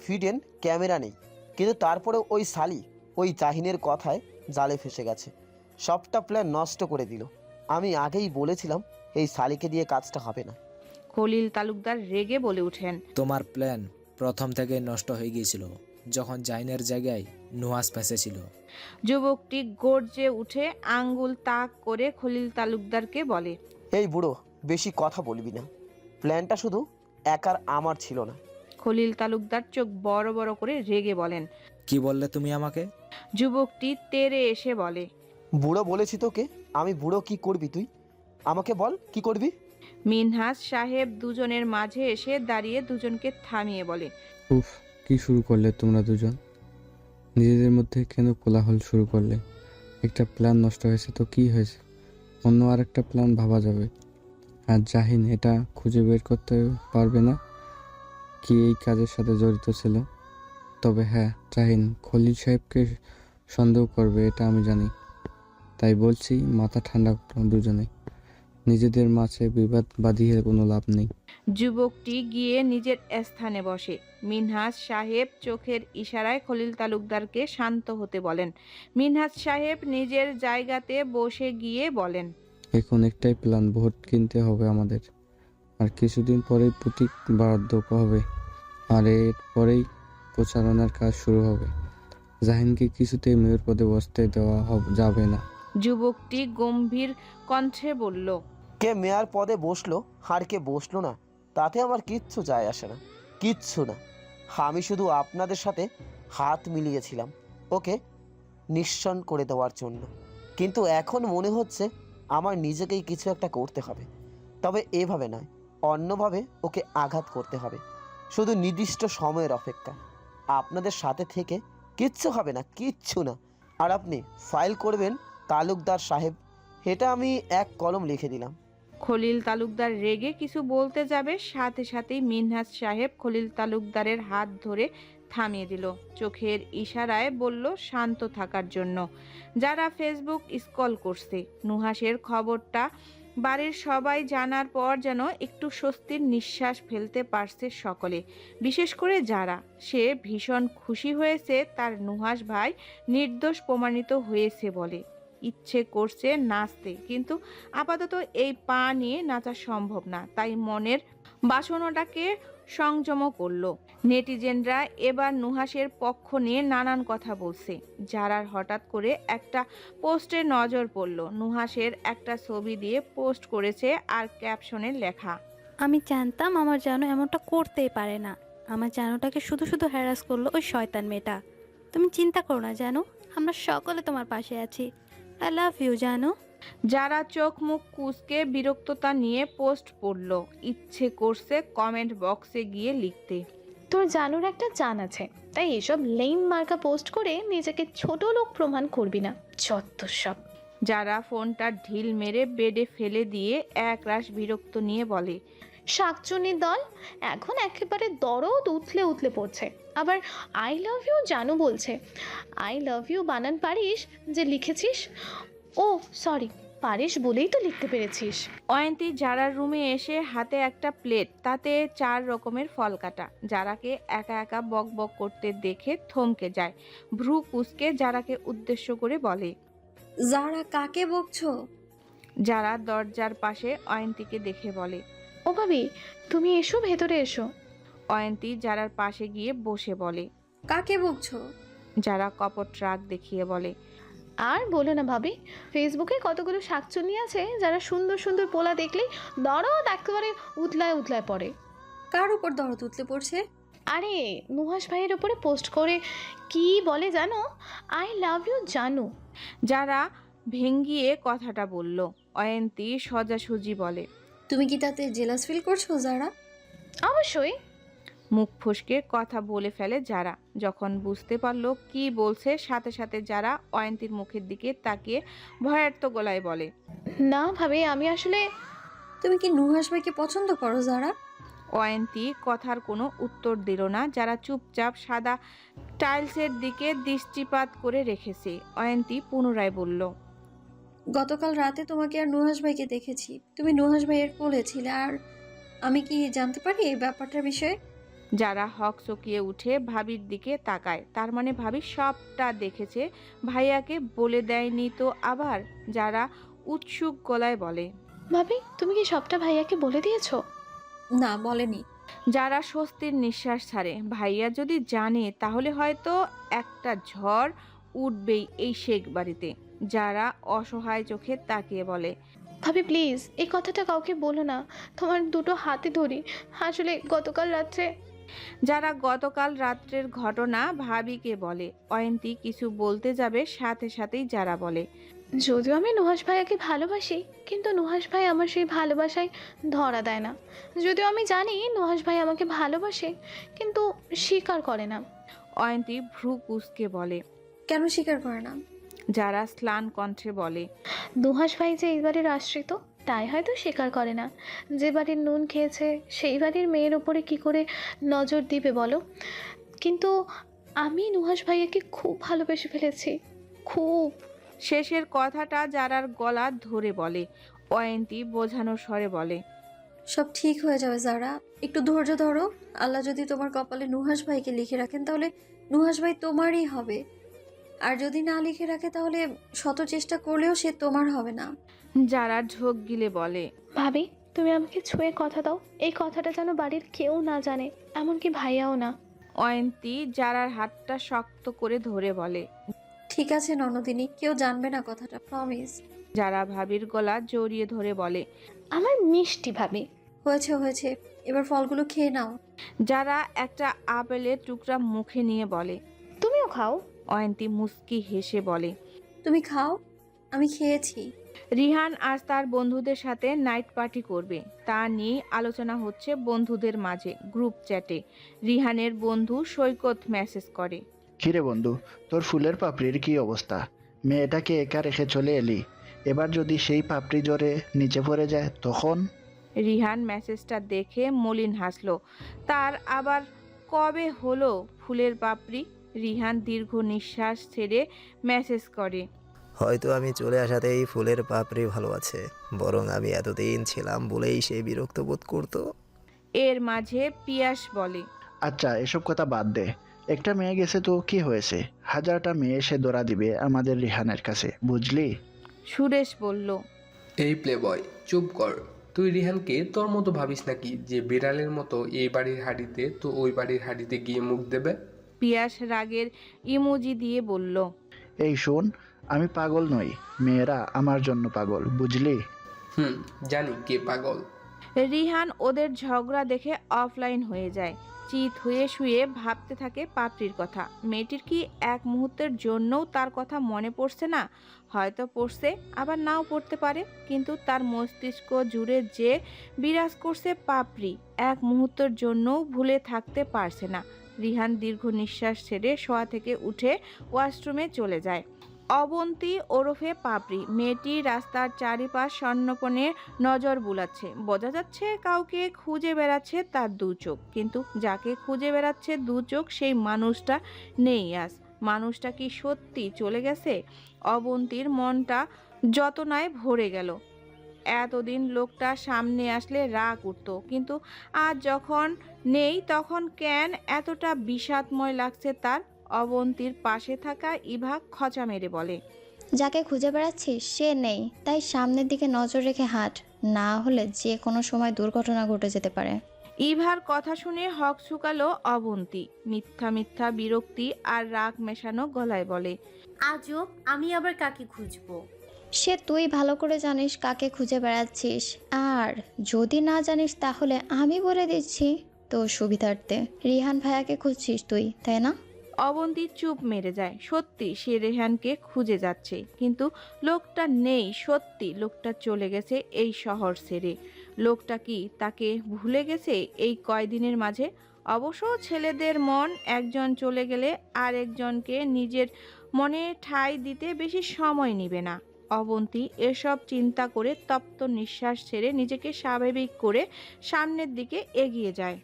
ফিডেন ক্যামেরা নেই, কিন্তু তারপরে ওই শালি ওই জাহিনের কথায় জালে ফেসে গেছে, সবটা প্ল্যান নষ্ট করে দিল। আমি আগেই বলেছিলাম এই শালিকে দিয়ে কাজটা হবে না। খলিল তালুকদার রেগে বলে ওঠেন, তোমার প্ল্যান প্রথম থেকে নষ্ট হয়ে গিয়েছিল যখন জাইনের জায়গায় নুহাস ফেঁসেছিল। যুবকটি গর্জে উঠে আঙ্গুল তাক করে খলিল তালুকদারকে বলে, এই বুড়ো বেশি কথা বলবি না, প্ল্যানটা শুধু একার আমার ছিল না। খলিল তালুকদার চোখ বড় বড় করে রেগে বলেন, কি বললে তুমি আমাকে? যুবকটি তেড়ে এসে বলে, বুড়ো বলেছি তোকে আমি। বুড়ো কি করবি তুই? আমাকে বল কি করবি? মিনহাস সাহেব দুজনের মাঝে এসে দাঁড়িয়ে দুজনকে থামিয়ে বলে, উফ, কি শুরু করলে তোমরা দুজন? নিজেদের মধ্যে কেন কোলাহল শুরু করলে? একটা প্ল্যান নষ্ট হয়েছে তো কি হয়েছে, অন্য আর একটা প্ল্যান ভাবা যাবে। আর জাহিন এটা খুঁজে বের করতে পারবে না কি এই কাজের সাথে জড়িত ছিল। তবে হ্যাঁ, জাহিন খলিল সাহেবকে সন্দেহ করবে এটা আমি জানি। তাই বলছি মাথা ঠান্ডা করো দুজনে, নিজেদের মাঝে বিবাদ বাঁধিয়ে কোনো লাভ নেই। যুবকটি গিয়ে নিজের স্থানে বসে। মিনহাস সাহেব চোখের ইশারায় খলিল তালুকদারকে শান্ত হতে বলেন। মিনহাস সাহেব নিজের জায়গাতে বসে গিয়ে বলেন, এখন একটাই প্ল্যান, ভোট কিনতে হবে আমাদের। আর কিছুদিন পরেই প্রতীক বরাদ্দ হবে, আর এরপরেই প্রচারণার কাজ শুরু হবে। জাহিনকে কিছুতেই মেয়র পদে বসতে দেওয়া যাবে না। যুবকটি গম্ভীর কণ্ঠে বলল, কে মেয়র পদে বসলো আর কে বসলো না তাতে আমার কিচ্ছু যায় আসে না, কিচ্ছু না। আমি শুধু আপনাদের সাথে হাত মিলিয়েছিলাম ওকে নিঃসন করে দেওয়ার জন্য, কিন্তু এখন মনে হচ্ছে আমার নিজেকেই কিছু একটা করতে হবে। তবে এভাবে নয়, অন্যভাবে ওকে আঘাত করতে হবে। শুধু নির্দিষ্ট সময়ের অপেক্ষা। আপনাদের সাথে থেকে কিচ্ছু হবে না, কিচ্ছু না। আর আপনি ফাইল করবেন তালুকদার সাহেব, এটা আমি এক কলম লিখে দিলাম। খলিল তালুকদার রেগে কিছু বলতে যাবে, সাথে সাথেই মিনহাস সাহেব খলিল তালুকদারের হাত ধরে থামিয়ে দিল। চোখের ইশারায় বলল শান্ত থাকার জন্য। যারা ফেসবুক স্ক্রল করছে, নুহাসের খবরটা বাড়ির সবাই জানার পর যেন একটু স্বস্তির নিঃশ্বাস ফেলতে পারছে সকলে, বিশেষ করে যারা। সে ভীষণ খুশি হয়েছে তার নুহাস ভাই নির্দোষ প্রমাণিত হয়েছে বলে। ইচ্ছে করছে নাচতে, কিন্তু আপাতত এই পা নিয়ে নাচা সম্ভব না, তাই মনের বাসনাটাকে সংযম করলো। নেটিজেনরা এবার নুহাসের পক্ষ নিয়ে নানান কথা বলছে। যারার হঠাৎ করে একটা পোস্টে নজর পড়ল। নুহাসের একটা ছবি দিয়ে পোস্ট করেছে আর ক্যাপশনে লেখা, আমি জানতাম আমার জানো এমনটা করতেই পারে না। আমার জানোটাকে শুধু শুধু হ্যারাস করলো ওই শয়তান মেয়েটা। তুমি চিন্তা করো না জানো, আমরা সকলে তোমার পাশে আছি। আই লাভ ইউ জানো। যারা চোখ মুখ কুঁচকে বিরক্ততা নিয়ে পোস্ট পড়ল। ইচ্ছে করছে কমেন্ট বক্সে গিয়ে লিখতে, তোর জানুর একটা জান আছে, তাই এসব লেম মার্কা পোস্ট করে নিজেকে ছোট লোক প্রমাণ করবি না, যত সব। যারা ফোনটা ঢিল মেরে বেডে ফেলে দিয়ে একরাশ বিরক্ত নিয়ে বলে, শাকচুনির দল এখন একেবারে দরদ উথলে উথলে পড়ছে। আবার আই লাভ ইউ জানু বলছে। আই লাভ ইউ বানান পারিস যে লিখেছিস? ও সরি, পারিস বলেই তো লিখতে পেরেছিস। অয়ন্তী যারার রুমে এসে হাতে একটা প্লেট, তাতে 4 রকমের ফল কাটা। যারাকে একা একা বক বক করতে দেখে থমকে যায়। ভ্রু কুঁচকে যারাকে উদ্দেশ্য করে বলে, যারা কাকে বকছো? যারা দরজার পাশে অয়ন্তীকে দেখে বলে, ও ভাবি তুমি এসো, ভেতরে এসো। অয়ন্তী যারার পাশে গিয়ে বসে বলে, কাকে বকছো? যারা কপট রাগ দেখিয়ে বলে, আর বলো না ভাবি, ফেসবুকে কতগুলো শাকচুন্নি আছে যারা সুন্দর সুন্দর পোলা দেখলেই দরদ একেবারে উতলায় উতলায় পড়ে। কার উপর দরদ উতলে পড়ছে? আরে নুহাস ভাইয়ের উপরে পোস্ট করে কি বলে জানো? আই লাভ ইউ জানু। যারা ভেঙ্গিয়ে কথাটা বলল। অয়ন্তী সোজাসুজি বলে, তুমি কি তাতে জেলাস ফিল করছো যারা? অবশ্যই। মুখ ফসকে কথা বলে ফেলে যারা। যখন বুঝতে পারলো কি বলছে, সাথে সাথে যারা অয়ন্তীর মুখের দিকে তাকিয়ে ভয়ার্ত গলায় বলে, না ভাবি আমি আসলে। তুমি কি নুহাস ভাইকে পছন্দ করো যারা? অয়ন্তী কথার কোনো উত্তর দিল না। যারা চুপচাপ সাদা টাইলসের দিকে দৃষ্টিপাত করে রেখেছে। অয়ন্তী পুনরায় বলল, গতকাল রাতে তোমাকে আর নুহাস ভাইকে দেখেছি। তুমি নুহাস ভাইয়ের কোলে ছিলে, আর আমি কি জানতে পারি এই ব্যাপারটার বিষয়ে? যারা হক চকিয়ে উঠে ভাবির দিকে তাকায়। তার মানে ভাবি সবটা দেখেছে, ভাইয়াকে বলে দেয়নি তো আবার। যারা উৎসুক গলায় বলে, ভাবি তুমি কি সবটা ভাইয়াকে বলে দিয়েছো? না, বলেনি। যারা স্বস্তির নিঃশ্বাস ছাড়ে। ভাইয়া যদি জানে তাহলে হয়তো একটা ঝড় উঠবেই এই শেখ বাড়িতে। যারা অসহায় চোখে তাকিয়ে বলে, ভাবি প্লিজ এই কথাটা কাউকে বলো না, তোমার দুটো হাতে ধরি। আসলে গতকাল রাত্রে। যারা গতকাল রাত্রের ঘটনা ভাবিকে বলে। অয়ন্তী কিছু বলতে যাবে, সাথে সাথেই যারা বলে, যদিও আমি নুহাস ভাইয়াকে ভালোবাসি, কিন্তু নুহাস ভাই আমার সেই ভালোবাসায় ধরা দেয় না। যদিও আমি জানি নুহাস ভাই আমাকে ভালোবাসে, কিন্তু স্বীকার করে না। অয়ন্তী ভ্রু কুঁচকে বলে, কেন স্বীকার করে না? যারা স্লান কণ্ঠে বলে, নুহাস ভাই যে এই বাড়ির আশ্রিত, তাই হয়তো স্বীকার করে না। যে বাড়ির নুন খেয়েছে সেই বাড়ির মেয়ের ওপরে কি করে নজর দিবে বলো? কিন্তু আমি নুহাস ভাইয়াকে খুব ভালোবেসে ফেলেছি, খুব। শেষের কথাটা যারার গলা ধরে বলে। অয়ন্তী বোঝানোর স্বরে বলে, সব ঠিক হয়ে যাবে যারা, একটু ধৈর্য ধরো। আল্লাহ যদি তোমার কপালে নুহাস ভাইকে লিখে রাখেন তাহলে নুহাস ভাই তোমারই হবে, আর যদি না লিখে রাখে তাহলে শত চেষ্টা করলেও সে তোমার হবে না। যারা ঝোঁক গিলে বলে, ভাবি তুমি আমাকে ছুঁয়ে কথা দাও, এই কথাটা যেন বাড়ির কেউ না জানে, এমনকি ভাইয়াও না। অয়ন্তী যারার হাতটা শক্ত করে ধরে বলে, ঠিক আছে ননদিনী, কেউ জানবে না কথাটা, প্রমিস। যারা ভাবির গলা জড়িয়ে ধরে বলে, আমার মিষ্টি ভাবি। হয়েছে হয়েছে, এবার ফলগুলো খেয়ে নাও। যারা একটা আপেলের টুকরা মুখে নিয়ে বলে, তুমিও খাও। অয়ন্তী মুস্কি হেসে বলে, তুমি খাও, আমি খেয়েছি। রিহান আজ তার বন্ধুদের সাথে নাইট পার্টি করবে, তা নিয়ে আলোচনা হচ্ছে বন্ধুদের মাঝে। গ্রুপ চ্যাটে রিহানের বন্ধু সৈকত মেসেজ করে, কিরে বন্ধু, তোর ফুলের পাপড়ির কি অবস্থা? মেয়েটাকে একা রেখে চলে এলি, এবার যদি সেই পাপড়ি জোরে নিচে পড়ে যায় তখন? রিহান মেসেজটা দেখে মলিন হাসলো। তার আবার কবে হলো ফুলের পাপড়ি? রিহান দীর্ঘ নিঃশ্বাস ছেড়ে মেসেজ করে, হয়তো আমি চলে আসাতেই ফুলের পাপড়ি ভালো আছে, বরং আমি এতদিন ছিলাম বলেই সে বিরক্ত বোধ করতো। এর মাঝে পিয়াস বলে, আচ্ছা এসব কথা বাদ দে, একটা মেয়ে গেছে তো কি হয়েছে? 1000টা মেয়ে এসে দৌড়া দিবে আমাদের রিহানের কাছে, বুঝলি? সুরেশ বলল, এই প্লেবয় চুপ কর। তুই রিহানকে তোর মতো ভাবিস নাকি যে বিড়ালের মতো এই বাড়ির হাঁড়িতে তো ওই বাড়ির হাঁড়িতে গিয়ে মুখ দেবে? পিয়াস রাগের ইমোজি দিয়ে বলল, এই শোন, আমি পাগল নই, মেয়েরা আমার জন্য পাগল, বুঝলি? জানি কে পাগল। রিহান ওদের ঝগড়া দেখে অফলাইন হয়ে যায়। চিত হয়ে শুয়ে ভাবতে থাকে পাপড়ির কথা। মেয়েটির কি এক মুহূর্তের জন্যও তার কথা মনে পড়ছে না? হয়তো পড়ছে, আবার নাও পড়তে পারে, কিন্তু তার মস্তিষ্ক জুড়ে যে বিরাজ করছে পাপড়ি, এক মুহূর্তের জন্যও ভুলে থাকতে পারছে না। রিহান দীর্ঘ নিঃশ্বাস ছেড়ে শোয়া থেকে উঠে ওয়াশরুমে চলে যায়। অবন্তী ওরফে পাপড়ি মেয়েটি রাস্তার চারিপাশ স্বর্ণপণে নজর বুলাচ্ছে। বোঝা যাচ্ছে কাউকে খুঁজে বেড়াচ্ছে তার দু চোখ, কিন্তু যাকে খুঁজে বেড়াচ্ছে দু চোখ সেই মানুষটা নেই আজ। মানুষটা কি সত্যি চলে গেছে? অবন্তীর মনটা যতনায় ভরে গেল। এতদিন লোকটা সামনে আসলে রাগ উঠত, কিন্তু আজ যখন নেই তখন কেন এতটা বিষাদময় লাগছে তার? অবন্তীর পাশে থাকা ইভা খচা মেরে বলে, যাকে খুঁজে বেড়াচ্ছিস সে নেই, তাই সামনের দিকে নজর রেখে হাঁট, না হলে যে কোনো সময় দুর্ঘটনা ঘটে যেতে পারে। ইভার কথা শুনে হক শুকালো অবন্তী। মিথ্যা মিথ্যা বিরক্তি আর রাগ মেশানো গলায় বলে, আজব, আমি আবার কাকে খুঁজবো? সে তুই ভালো করে জানিস কাকে খুঁজে বেড়াচ্ছিস, আর যদি না জানিস তাহলে আমি বলে দিচ্ছি তোর সুবিধার্থে। রিহান ভাইয়াকে খুঁজছিস তুই, তাই না? অবন্তী চুপ মেরে যায়। সত্যি সে রেহানকে খুঁজে যাচ্ছে, কিন্তু লোকটা নেই। সত্যি লোকটা চলে গেছে এই শহর ছেড়ে। লোকটা কি তাকে ভুলে গেছে এই কয়দিনের মাঝে? অবশ্য ছেলেদের মন একজন চলে গেলে আর একজনকে নিজের মনে ঠাঁই দিতে বেশি সময় নেবে না। অবন্তী এসব চিন্তা করে তপ্ত নিঃশ্বাস ছেড়ে নিজেকে স্বাভাবিক করে সামনের দিকে এগিয়ে যায়।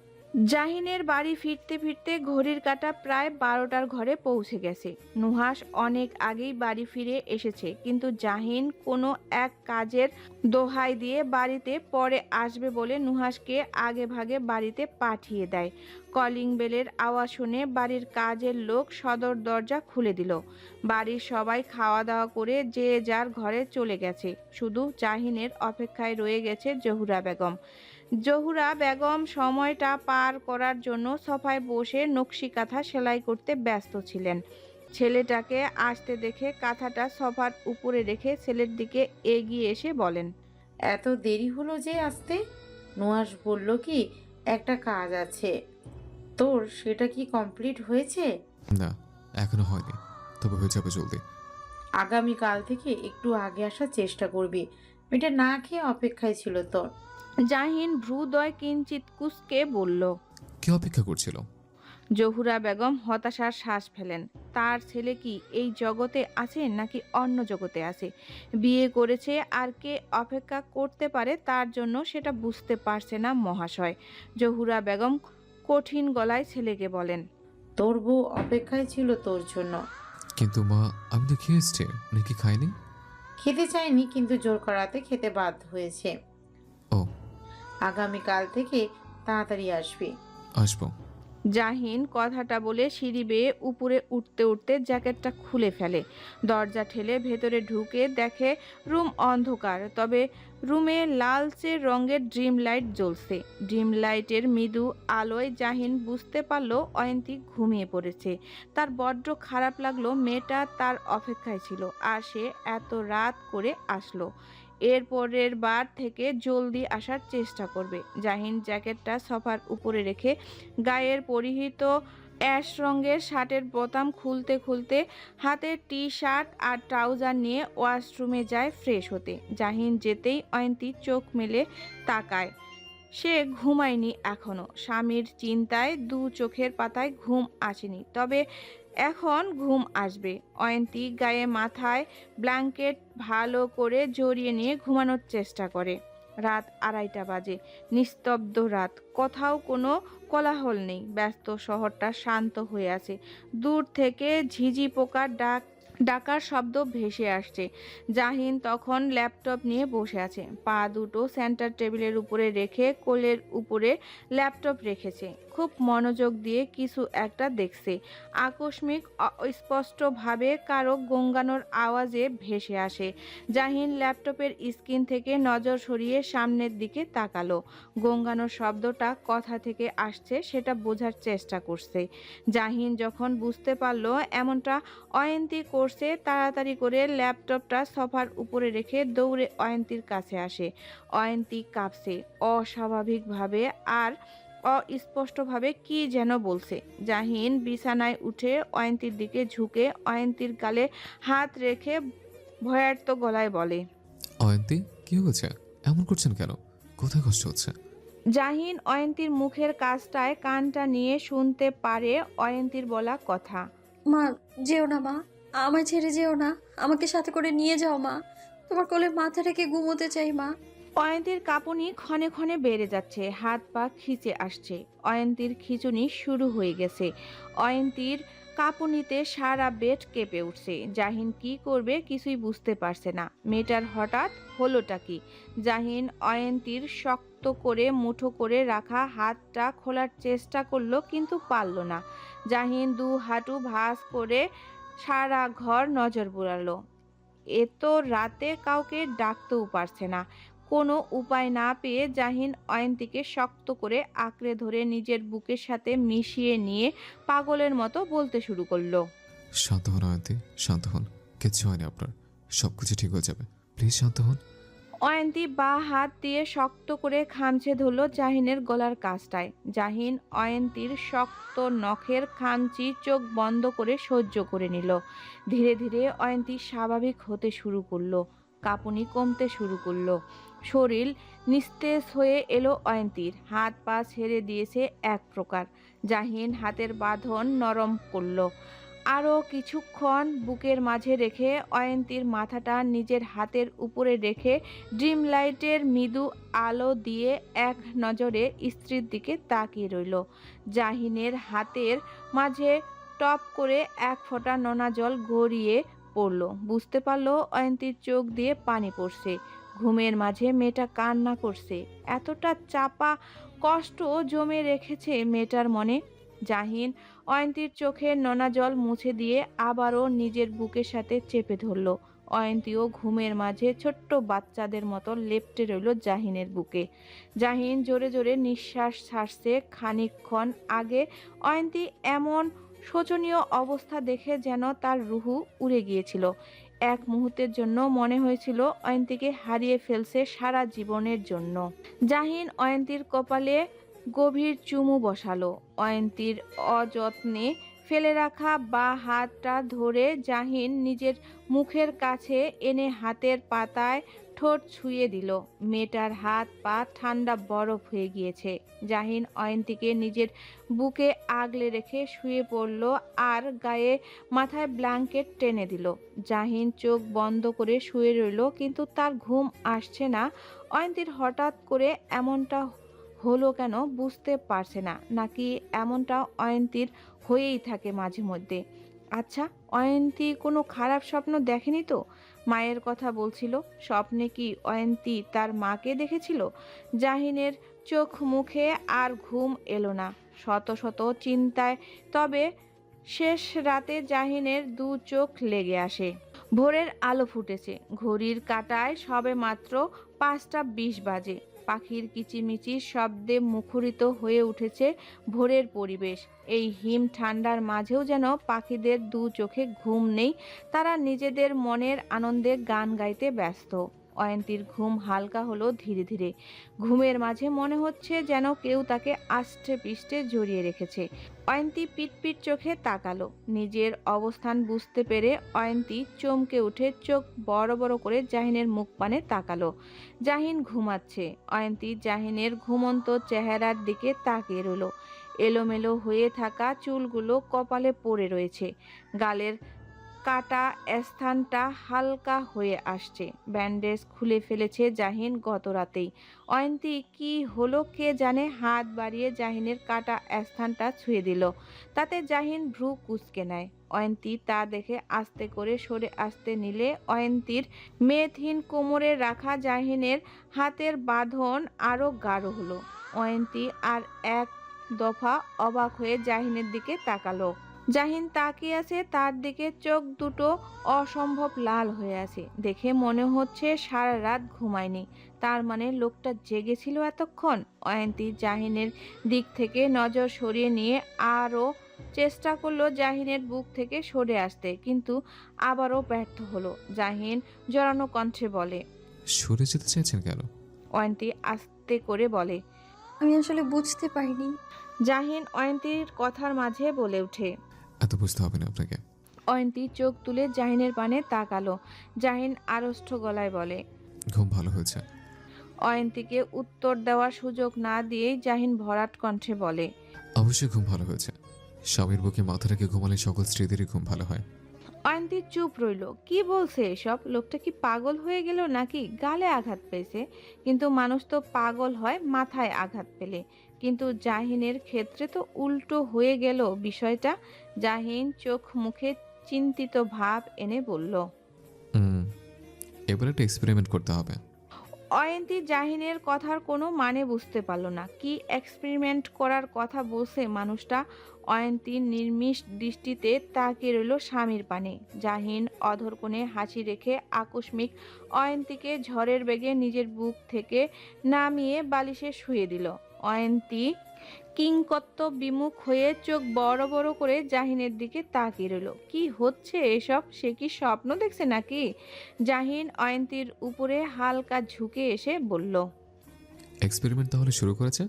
জাহিনের বাড়ি ফিরতে ফিরতে ঘড়ির কাঁটা প্রায় 12টার ঘরে পৌঁছে গেছে। নুহাস অনেক আগেই বাড়ি ফিরে এসেছে, কিন্তু জাহিন কোনো এক কাজের দোহাই দিয়ে বাড়িতে পরে আসবে বলে নুহাসকে আগে ভাগে বাড়িতে পাঠিয়ে দেয়। কলিং বেলের আওয়াজ শুনে বাড়ির কাজের লোক সদর দরজা খুলে দিল। বাড়ির সবাই খাওয়া দাওয়া করে যে যার ঘরে চলে গেছে। শুধু জাহিনের অপেক্ষায় রয়ে গেছে জহুরা বেগম। জহুরা বেগম সময়টা পার করার জন্য সোফায় বসে নকশি কাঁথা সেলাই করতে ব্যস্ত ছিলেন। ছেলেটাকে আসতে দেখে কাঁথাটা সোফার উপরে রেখে ছেলের দিকে এগিয়ে এসে বলেন, এত দেরি হলো যে আসতে? নুহাস বলল কি একটা কাজ আছে তোর, সেটা কি কমপ্লিট হয়েছে? না, এখনো হয়নি, তবে হয়ে যাবে জলদি। আগামীকাল থেকে একটু আগে আসার চেষ্টা করবি। এটা না খেয়ে অপেক্ষায় ছিল তোর। জাহিন ভ্রুদয় কিঞ্চিত কুঁচকে বলল, কে অপেক্ষা করছিল? জহুরা বেগম হতাশার শ্বাস ফেলেন। তার ছেলে কি এই জগতে আছে নাকি অন্য জগতে আছে? বিয়ে করেছে, আর কে অপেক্ষা করতে পারে তার জন্য সেটা বুঝতে পারছে না মহাশয়। জহুরা বেগম কঠিন গলায় ছেলেকে বলেন, তোর বউ অপেক্ষায় ছিল তোর জন্য। কিন্তু মা, আমি তো খেয়ে এসছি, উনি কি খায়নি? খেতে চাইনি, কিন্তু জোর করাতে খেতে বাধ্য হয়েছে। ও, আগামীকাল থেকে তাড়াতাড়ি আসবি। আসবো। জাহিন কথাটা বলে সিঁড়ি বেয়ে উপরে উঠতে উঠতে জ্যাকেটটা খুলে ফেলে। দরজা ঠেলে ভেতরে ঢুকে দেখে রুম অন্ধকার, তবে রুমে লালচে রঙের ড্রিম লাইট জ্বলছে। ড্রিম লাইটের মৃদু আলোয় জাহিন বুঝতে পারলো অয়ন্তী ঘুমিয়ে পড়েছে। তার বড্ড খারাপ লাগলো। মেয়েটা তার অপেক্ষায় ছিল, আর সে এত রাত করে আসলো। এরপরের বার থেকে জলদি আসার চেষ্টা করবে। জাহিন জ্যাকেটটা সোফার উপরে রেখে গায়ের পরিহিত অ্যাশ রঙের শার্টের বোতাম খুলতে খুলতে হাতে টি শার্ট আর ট্রাউজার নিয়ে ওয়াশরুমে যায় ফ্রেশ হতে। জাহিন যেতেই অয়ন্তী চোখ মেলে তাকায়। সে ঘুমায়নি এখনো। স্বামীর চিন্তায় দু চোখের পাতায় ঘুম আসেনি, তবে এখন ঘুম আসবে। অয়ন্তী গায়ে মাথায় ব্ল্যাঙ্কেট ভালো করে জড়িয়ে নিয়ে ঘুমানোর চেষ্টা করে। রাত 2:30 বাজে। নিস্তব্ধ রাত, কোথাও কোনো কোলাহল নেই। ব্যস্ত শহরটা শান্ত হয়ে আছে। দূর থেকে ঝিঝি পোকার ডাক ডাকার শব্দ ভেসে আসছে। জাহিন তখন ল্যাপটপ নিয়ে বসে আছে, পা দুটো সেন্টার টেবিলের উপরে রেখে কোলের উপরে ল্যাপটপ রেখেছে। খুব মনোযোগ দিয়ে কিছু একটা দেখছে। আকস্মিক স্পষ্টভাবে কারো গঙ্গানোর আওয়াজে ভেসে আসে। জাহিন ল্যাপটপের স্ক্রিন থেকে নজর সরিয়ে সামনের দিকে তাকালো। গঙ্গানোর শব্দটা কথা থেকে আসছে সেটা বোঝার চেষ্টা করছে। জাহিন যখন বুঝতে পারলো এমনটা অয়ন্তী করছে, তাড়াতাড়ি করে ল্যাপটপটা সোফার উপরে রেখে দৌড়ে অয়ন্তীর কাছে আসে। অয়ন্তী কাঁপছে অস্বাভাবিকভাবে আর অস্পষ্টভাবে কি যেন বলছে। জাহিন বিছানায় উঠে অয়ন্তীর দিকে ঝুঁকে অয়ন্তীর গালে হাত রেখে ভয়ার্ত গলায় বলে, অয়ন্তী কি হয়েছে? এমন করছেন কেন? কোথায় কষ্ট হচ্ছে? জাহিন অয়ন্তীর মুখের কাছটায় কানটা নিয়ে শুনতে পারে অয়ন্তীর বলা কথা। মা, যেও না মা, আমায় ছেড়ে যেও না, আমাকে সাথে করে নিয়ে যাও মা, তোমার কোলে মাথা রেখে ঘুমোতে চাই মা। অয়ন্তীর কাঁপুনি ক্ষণে ক্ষণে বেড়ে যাচ্ছে, হাত পা খিচে আসছে। অয়ন্তীর খিঁচুনি শুরু হয়ে গেছে। অয়ন্তীর কাঁপুনিতে সারা বেড কেঁপে উঠছে। জাহিন কি করবে কিছুই বুঝতে পারছে না। মেয়েটার হঠাৎ হলোটা কি? জাহিন অয়ন্তীর শক্ত করে মুঠো করে রাখা হাতটা খোলার চেষ্টা করলো কিন্তু পারল না। জাহিন দু হাঁটু ভাঁজ করে সারা ঘর নজর বুলালো। এত রাতে কাউকে ডাকতেও পারছে না। কোনো উপায় না পেয়ে জাহিন অয়ন্তীকে শক্ত করে আঁকড়ে ধরে নিজের বুকের সাথে মিশিয়ে নিয়ে পাগলের মতো বলতে শুরু করলো, শান্ত হন অয়ন্তী, শান্ত হন। কিচ্ছু হয়নি আপনার, সব কিছু ঠিক হয়ে যাবে। প্লিজ শান্ত হন। অয়ন্তী বা হাত দিয়ে শক্ত করে খামচে ধরল জাহিনের গলার কাছটায়। জাহিন অয়ন্তীর শক্ত নখের খামচি চোখ বন্ধ করে সহ্য করে নিল। ধীরে ধীরে অয়ন্তী স্বাভাবিক হতে শুরু করলো, কাঁপুনি কমতে শুরু করলো। শরীর নিস্তেজ হয়ে এলো অয়ন্তীর, হাত পা ছেড়ে দিয়েছে এক প্রকার। জাহিন হাতের বাঁধন নরম করলো। আরও কিছুক্ষণ বুকের মাঝে রেখে অয়ন্তীর মাথাটা নিজের হাতের উপরে রেখে ড্রিম লাইটের মৃদু আলো দিয়ে এক নজরে স্ত্রীর দিকে তাকিয়ে রইল। জাহিনের হাতের মাঝে টপ করে এক ফোঁটা নোনা জল গড়িয়ে পড়ল। বুঝতে পারল অয়ন্তীর চোখ দিয়ে পানি পড়ছে। ঘুমের মাঝে মেয়েটা কান্না করছে। এতটা চাপা কষ্ট জমে রেখেছে মেয়েটার মনে। জাহিন অয়ন্তীর চোখের নোনা জল মুছে দিয়ে আবারও নিজের বুকের সাথে চেপে ধরল। অয়ন্তীও ঘুমের মাঝে ছোট্ট বাচ্চাদের মতো লেপ্টে রইল জাহিনের বুকে। জাহিন জোরে জোরে নিঃশ্বাস ছাড়ছে। খানিকক্ষণ আগে অয়ন্তী এমন শোচনীয় অবস্থা দেখে যেন তার রুহু উড়ে গিয়েছিল। এক মুহূর্তের জন্য মনে হয়েছিল অয়ন্তীকে হারিয়ে ফেলছে সারা জীবনের জন্য। জাহিন অয়ন্তীর কপালে গভীর চুমু বসালো। অয়ন্তীর অযত্নে ফেলে রাখা বা হাতটা ধরে জাহিন নিজের মুখের কাছে এনে হাতের পাতায় ঠোঁট ছুঁয়ে দিল। মেয়েটার হাত পা ঠান্ডা বরফ হয়ে গিয়েছে। জাহিন অয়ন্তীকে নিজের বুকে আগলে রেখে শুয়ে পড়ল আর গায়ে মাথায় ব্ল্যাঙ্কেট টেনে দিল। জাহিন চোখ বন্ধ করে শুয়ে রইল, কিন্তু তার ঘুম আসছে না। অয়ন্তীর হঠাৎ করে এমনটা হলো কেন বুঝতে পারছে না, নাকি এমনটা অয়ন্তীর হয়েই থাকে মাঝে মধ্যে। আচ্ছা, অয়ন্তী কোনো খারাপ স্বপ্ন দেখেনি তো? মায়ের কথা বলছিল, স্বপ্নে কি অয়ন্তী তার মাকে দেখেছিল? জাহিনের চোখ মুখে আর ঘুম এলো না, শত শত চিন্তায়। তবে শেষ রাতে জাহিনের দু চোখ লেগে আসে। ভোরের আলো ফুটেছে, ঘড়ির কাঁটায় সবে মাত্র 5টা 20 বাজে। পাখির কিচিমিচির শব্দে মুখরিত হয়ে উঠেছে ভোরের পরিবেশ। এই হিম ঠান্ডার মাঝেও যেন পাখিদের দু চোখে ঘুম নেই, তারা নিজেদের মনের আনন্দে গান গাইতে ব্যস্ত। অয়ন্তীর ঘুম হালকা হলো ধীরে ধীরে। ঘুমের মাঝে মনে হচ্ছে যেন কেউ তাকে আষ্টে পৃষ্ঠে জড়িয়ে রেখেছে। অয়ন্তী পিটপিট চোখে তাকালো। নিজের অবস্থান বুঝতে পেরে অয়ন্তী চমকে উঠে চোখ বড় বড় করে জাহিনের মুখ পানে তাকালো। জাহিন ঘুমাচ্ছে। অয়ন্তী জাহিনের ঘুমন্ত চেহারার দিকে তাকিয়ে রইল। এলোমেলো হয়ে থাকা চুলগুলো কপালে পড়ে রয়েছে। গালের কাটা স্থানটা হালকা হয়ে আসছে। ব্যান্ডেজ খুলে ফেলেছে জাহিন গত রাতেই। অয়ন্তী কি হলো কে জানে, হাত বাড়িয়ে জাহিনের কাটা স্থানটা ছুঁয়ে দিল। তাতে জাহিন ভ্রু কুঁচকে নেয়। অয়ন্তী তা দেখে আস্তে করে সরে আসতে নিলে অয়ন্তীর মেদহীন কোমরে রাখা জাহিনের হাতের বাঁধন আরও গাঢ় হলো। অয়ন্তী আর এক দফা অবাক হয়ে জাহিনের দিকে তাকালো। জাহিন তাকিয়ে আছে তার দিকে, চোখ দুটো অসম্ভব লাল হয়ে আছে। দেখে মনে হচ্ছে সারা রাত ঘুমায়নি। তার মানে লোকটা জেগেছিল এতক্ষণ। অয়ন্তী জাহিনের দিক থেকে নজর সরিয়ে নিয়ে আরও চেষ্টা করলো জাহিনের বুক থেকে সরে আসতে, কিন্তু আবারও ব্যর্থ হলো। জাহিন জড়ানো কণ্ঠে বলে, সরে যেতে চাইছেন কেন? অয়ন্তী আস্তে করে বলে, আমি আসলে বুঝতে পারিনি। জাহিন অয়ন্তীর কথার মাঝে বলে ওঠে, এত বুঝতে হবে না আপনাকে। অয়ন্তী চোখ তুলে জাহিনের পানে তাকালো। জাহিন আড়ষ্ট গলায় বলে, ঘুম ভালো হয়েছে? অয়ন্তীকে উত্তর দেওয়ার সুযোগ না দিয়েই জাহিন ভরাট কণ্ঠে বলে, অবশ্যই ঘুম ভালো হয়েছে। স্বামীর বুকে মাথা রেখে ঘুমালে সকল স্ত্রীদেরই ঘুম ভালো হয়। অয়ন্তী চুপ রইল। কি বলছে এসব? লোকটা কি পাগল হয়ে গেল নাকি? গালে আঘাত পেয়েছে, কিন্তু মানুষ তো পাগল হয় মাথায় আঘাত পেলে। কিন্তু জাহিনের ক্ষেত্রে তো উল্টো হয়ে গেল বিষয়টা। জাহিন চোখ মুখে চিন্তিত ভাব এনে বলল, এবার একটা এক্সপেরিমেন্ট করতে হবে। অয়ন্তী জাহিনের কথার কোনো মানে বুঝতে পারল না। কি এক্সপেরিমেন্ট করার কথা বলছে মানুষটা? অয়ন্তী নির্মিষ দৃষ্টিতে তাকিয়ে রইল স্বামীর পানে। জাহিন অধর কোণে হাসি রেখে আকস্মিক অয়ন্তীকে ঝড়ের বেগে নিজের বুক থেকে নামিয়ে বালিশে শুয়ে দিল। অয়ন্তী কিংকর্ত বিমুখ হয়ে চোখ বড় বড় করে জাহিনের দিকে তাকিয়ে রইল। কি হচ্ছে এসব? সে কি স্বপ্ন দেখছে নাকি? জাহিন অয়ন্তীর উপরে হালকা ঝুঁকে এসে বলল, এক্সপেরিমেন্ট তাহলে শুরু করেছে?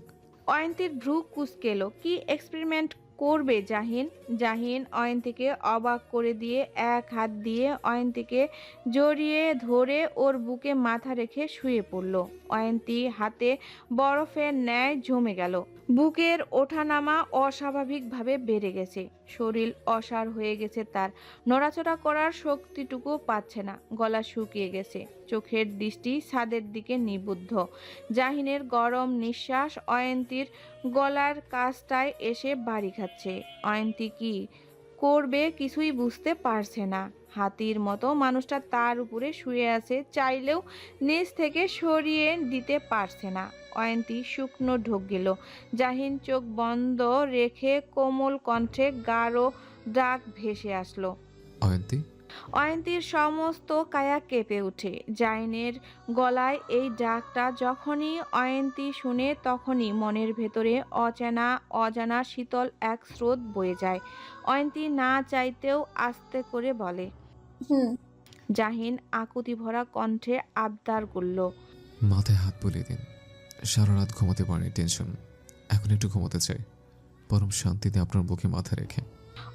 অয়ন্তীর ভ্রু কুঁচকে এলো। কি এক্সপেরিমেন্ট করবে জাহিন? জাহিন অয়ন্তীকে অবাক করে দিয়ে এক হাত দিয়ে অয়ন্তীকে জড়িয়ে ধরে ওর বুকে মাথা রেখে শুয়ে পড়ল। অয়ন্তী হাতে বরফের ন্যায় জমে গেল। বুকের ওঠানামা অস্বাভাবিকভাবে বেড়ে গেছে। শরীর অসাড় হয়ে গেছে তার। নড়াচড়া করার শক্তিটুকু পাচ্ছে না। গলা শুকিয়ে গেছে। চোখের দৃষ্টি ছাদের দিকে নিবদ্ধ। জাহিনের গরম নিঃশ্বাস অয়ন্তীর গলার কাছটায় এসে বাড়ি খাচ্ছে। অয়ন্তী কি করবে কিছুই বুঝতে পারছে না। হাতির মতো মানুষটা তার উপরে শুয়ে আছে, চাইলেও নিচ থেকে সরিয়ে দিতে পারছে না। অয়ন্তী শুকনো ঢোক গেল। জাহিন চোখ বন্ধ রেখে কোমল কণ্ঠে গাঢ় ডাক ভেসে আসলো, অয়ন্তী। অয়ন্তীর সমস্ত কায়া কেঁপে ওঠে। জাহিনের গলায় এই ডাকটা যখনই অয়ন্তী শুনে, তখনই মনের ভেতরে অজানা শীতল এক স্রোত বয়ে যায়। অয়ন্তী না চাইতেও আস্তে করে বলে, জাহিন আকুতি ভরা কণ্ঠে আবদার করল, মাথায় হাত বুলিয়ে দিন। সারা রাত ঘুমাতে পারিনি, টেনশন। এখন একটু ঘুমাতে চাই, পরম শান্তিতে আপনার বুকে মাথা রেখে।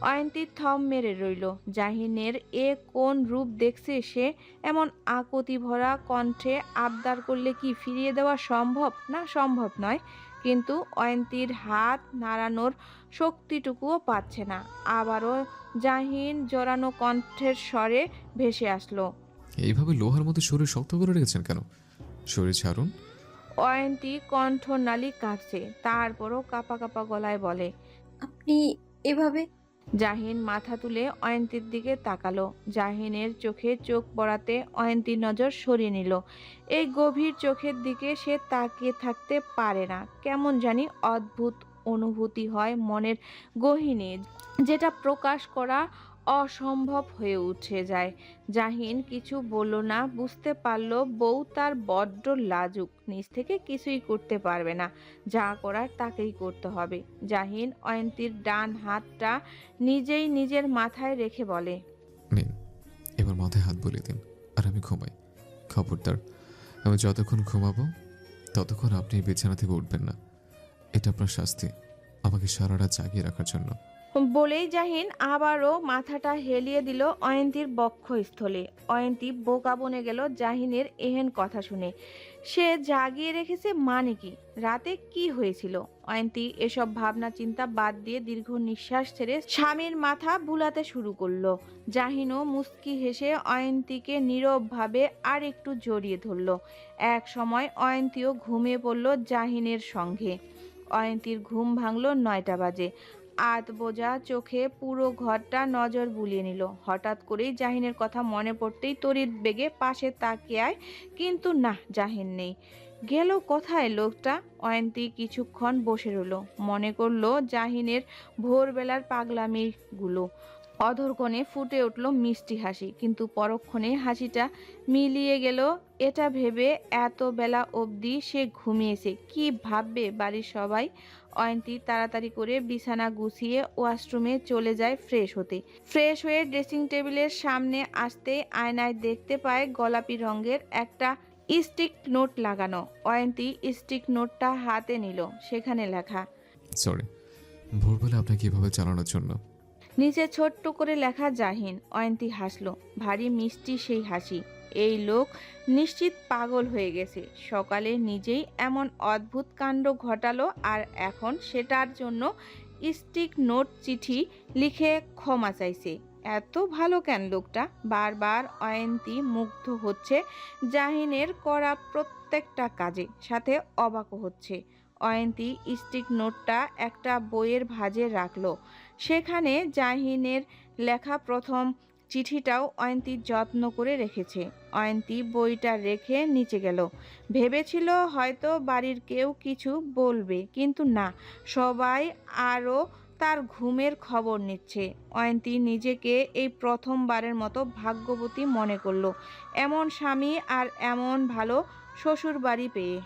অয়ন্তী থম মেরে রইল। জাহিনের এ কোন রূপ দেখছে সে? এমন আকুতি ভরা কণ্ঠে আবদার করলে কি ফিরিয়ে দেওয়া সম্ভব? না, সম্ভব নয়। কিন্তু অয়ন্তীর হাত নাড়ানোর শক্তিটুকুও পাচ্ছে না। আবারও জাহিন জোরানো কণ্ঠের স্বরে ভেসে আসলো, এইভাবে লোহার মতো শরীর শক্ত করে রেখেছেন কেন? শরীর ছাড়ুন। অয়ন্তী কণ্ঠনালী কাঁপছে, তারপরও কাঁপা কাঁপা গলায় বলে, আপনি এভাবে? জাহিন মাথা তুলে অয়ন্তীর দিকে তাকালো। জাহিনের চোখে চোখ পড়াতে অয়ন্তীর নজর সরিয়ে নিল। এই গভীর চোখের দিকে সে তাকিয়ে থাকতে পারে না। কেমন জানি অদ্ভুত অনুভূতি হয় মনের গহীনে, যেটা প্রকাশ করা অসম্ভব হয়ে উঠে যায়। জাহিন কিছু বলল না। বুঝতে পারল বউ তার বড্ড লাজুক, নিজ থেকে কিছুই করতে পারবে না। যা করার তাকেই করতে হবে। জাহিন অয়ন্তীর ডান হাতটা নিজেই নিজের মাথায় রেখে বলে, নিন, এবার মাথায় হাত বুলিয়ে দিন আর আমি ঘুমাই। খবরদার, আমি যতক্ষণ ঘুমাবো ততক্ষণ আপনি বিছানা থেকে উঠবেন না। এটা আপনার শাস্তি, আমাকে সারা রাত জাগিয়ে রাখার জন্য। বলেই জাহিন আবারও মাথাটা হেলিয়ে দিল অয়ন্তীর বক্ষস্থলে। অয়ন্তী বোকা বনে গেল জাহিনের এহেন কথা শুনে। সে জাগিয়ে রেখেছে মানে কি? রাতে কি হয়েছিল? অয়ন্তী এসব ভাবনা চিন্তা বাদ দিয়ে দীর্ঘ নিঃশ্বাস ছেড়ে স্বামীর মাথা বুলাতে শুরু করলো। জাহিনও মুস্কি হেসে অয়ন্তীকে নীরবভাবে আর একটু জড়িয়ে ধরল। এক সময় অয়ন্তীও ঘুমিয়ে পড়ল জাহিনের সঙ্গে। অয়ন্তীর ঘুম ভাঙল 9টা বাজে। আধ বোঝা চোখে পুরো ঘরটা নজর বুলিয়ে নিল। হঠাৎ করেই জাহিনের কথা মনে পড়তেই তড়িৎ বেগে পাশে তাকিয়ায়, কিন্তু না, জাহিন নেই। গেল কোথায় লোকটা? অয়ন্তী কিছুক্ষণ বসে রইল, মনে করলো জাহিনের ভোরবেলার পাগলামিগুলো। অধর কোণে ফুটে উঠল মিষ্টি হাসি, কিন্তু পরক্ষণে হাসিটা মিলিয়ে গেল। এটা ভেবে এত বেলা অবধি সে ঘুমিয়েছে, কি ভাববে বাড়ির সবাই? অয়ন্তী তাড়াতাড়ি করে বিছানা গুছিয়ে ওয়াশরুমে চলে যায় ফ্রেশ হতে। ফ্রেশ হয়ে ড্রেসিং টেবিলের সামনে আসতেই আয়নায় দেখতে পায় গোলাপি রঙের একটা স্টিক নোট লাগানো। অয়ন্তী স্টিক নোটটা হাতে নিল, সেখানে লেখা, সরি, ভোরবেলা আপনাকে এভাবে চালানোর জন্য। নিচে ছোট্ট করে লেখা জাহিন। অয়ন্তী হাসলো, ভারী মিষ্টি সেই হাসি। এই লোক নিশ্চিত পাগল হয়ে গেছে। সকালে নিজেই এমন অদ্ভুত কাণ্ড ঘটালো, আর এখন সেটার জন্য স্টিক নোট চিঠি লিখে ক্ষমা চাইছে। এত ভালো কেন লোকটা? বারবার অয়ন্তী মুগ্ধ হচ্ছে জাহিনের করা প্রত্যেকটা কাজে, সাথে অবাকও হচ্ছে। অয়ন্তী স্টিক নোটটা একটা বইয়ের ভাঁজে রাখলো। সেখানে জাহিনের লেখা প্রথম চিঠিটাও অয়ন্তী যত্ন করে রেখেছে। অয়ন্তী বইটা রেখে নিচে গেল। ভেবেছিল হয়তো বাড়ির কেউ কিছু বলবে, কিন্তু না, সবাই আরও তার ঘুমের খবর নিচ্ছে। অয়ন্তী নিজেকে এই প্রথমবারের মতো ভাগ্যবতী মনে করলো, এমন স্বামী আর এমন ভালো শ্বশুরবাড়ি পেয়ে।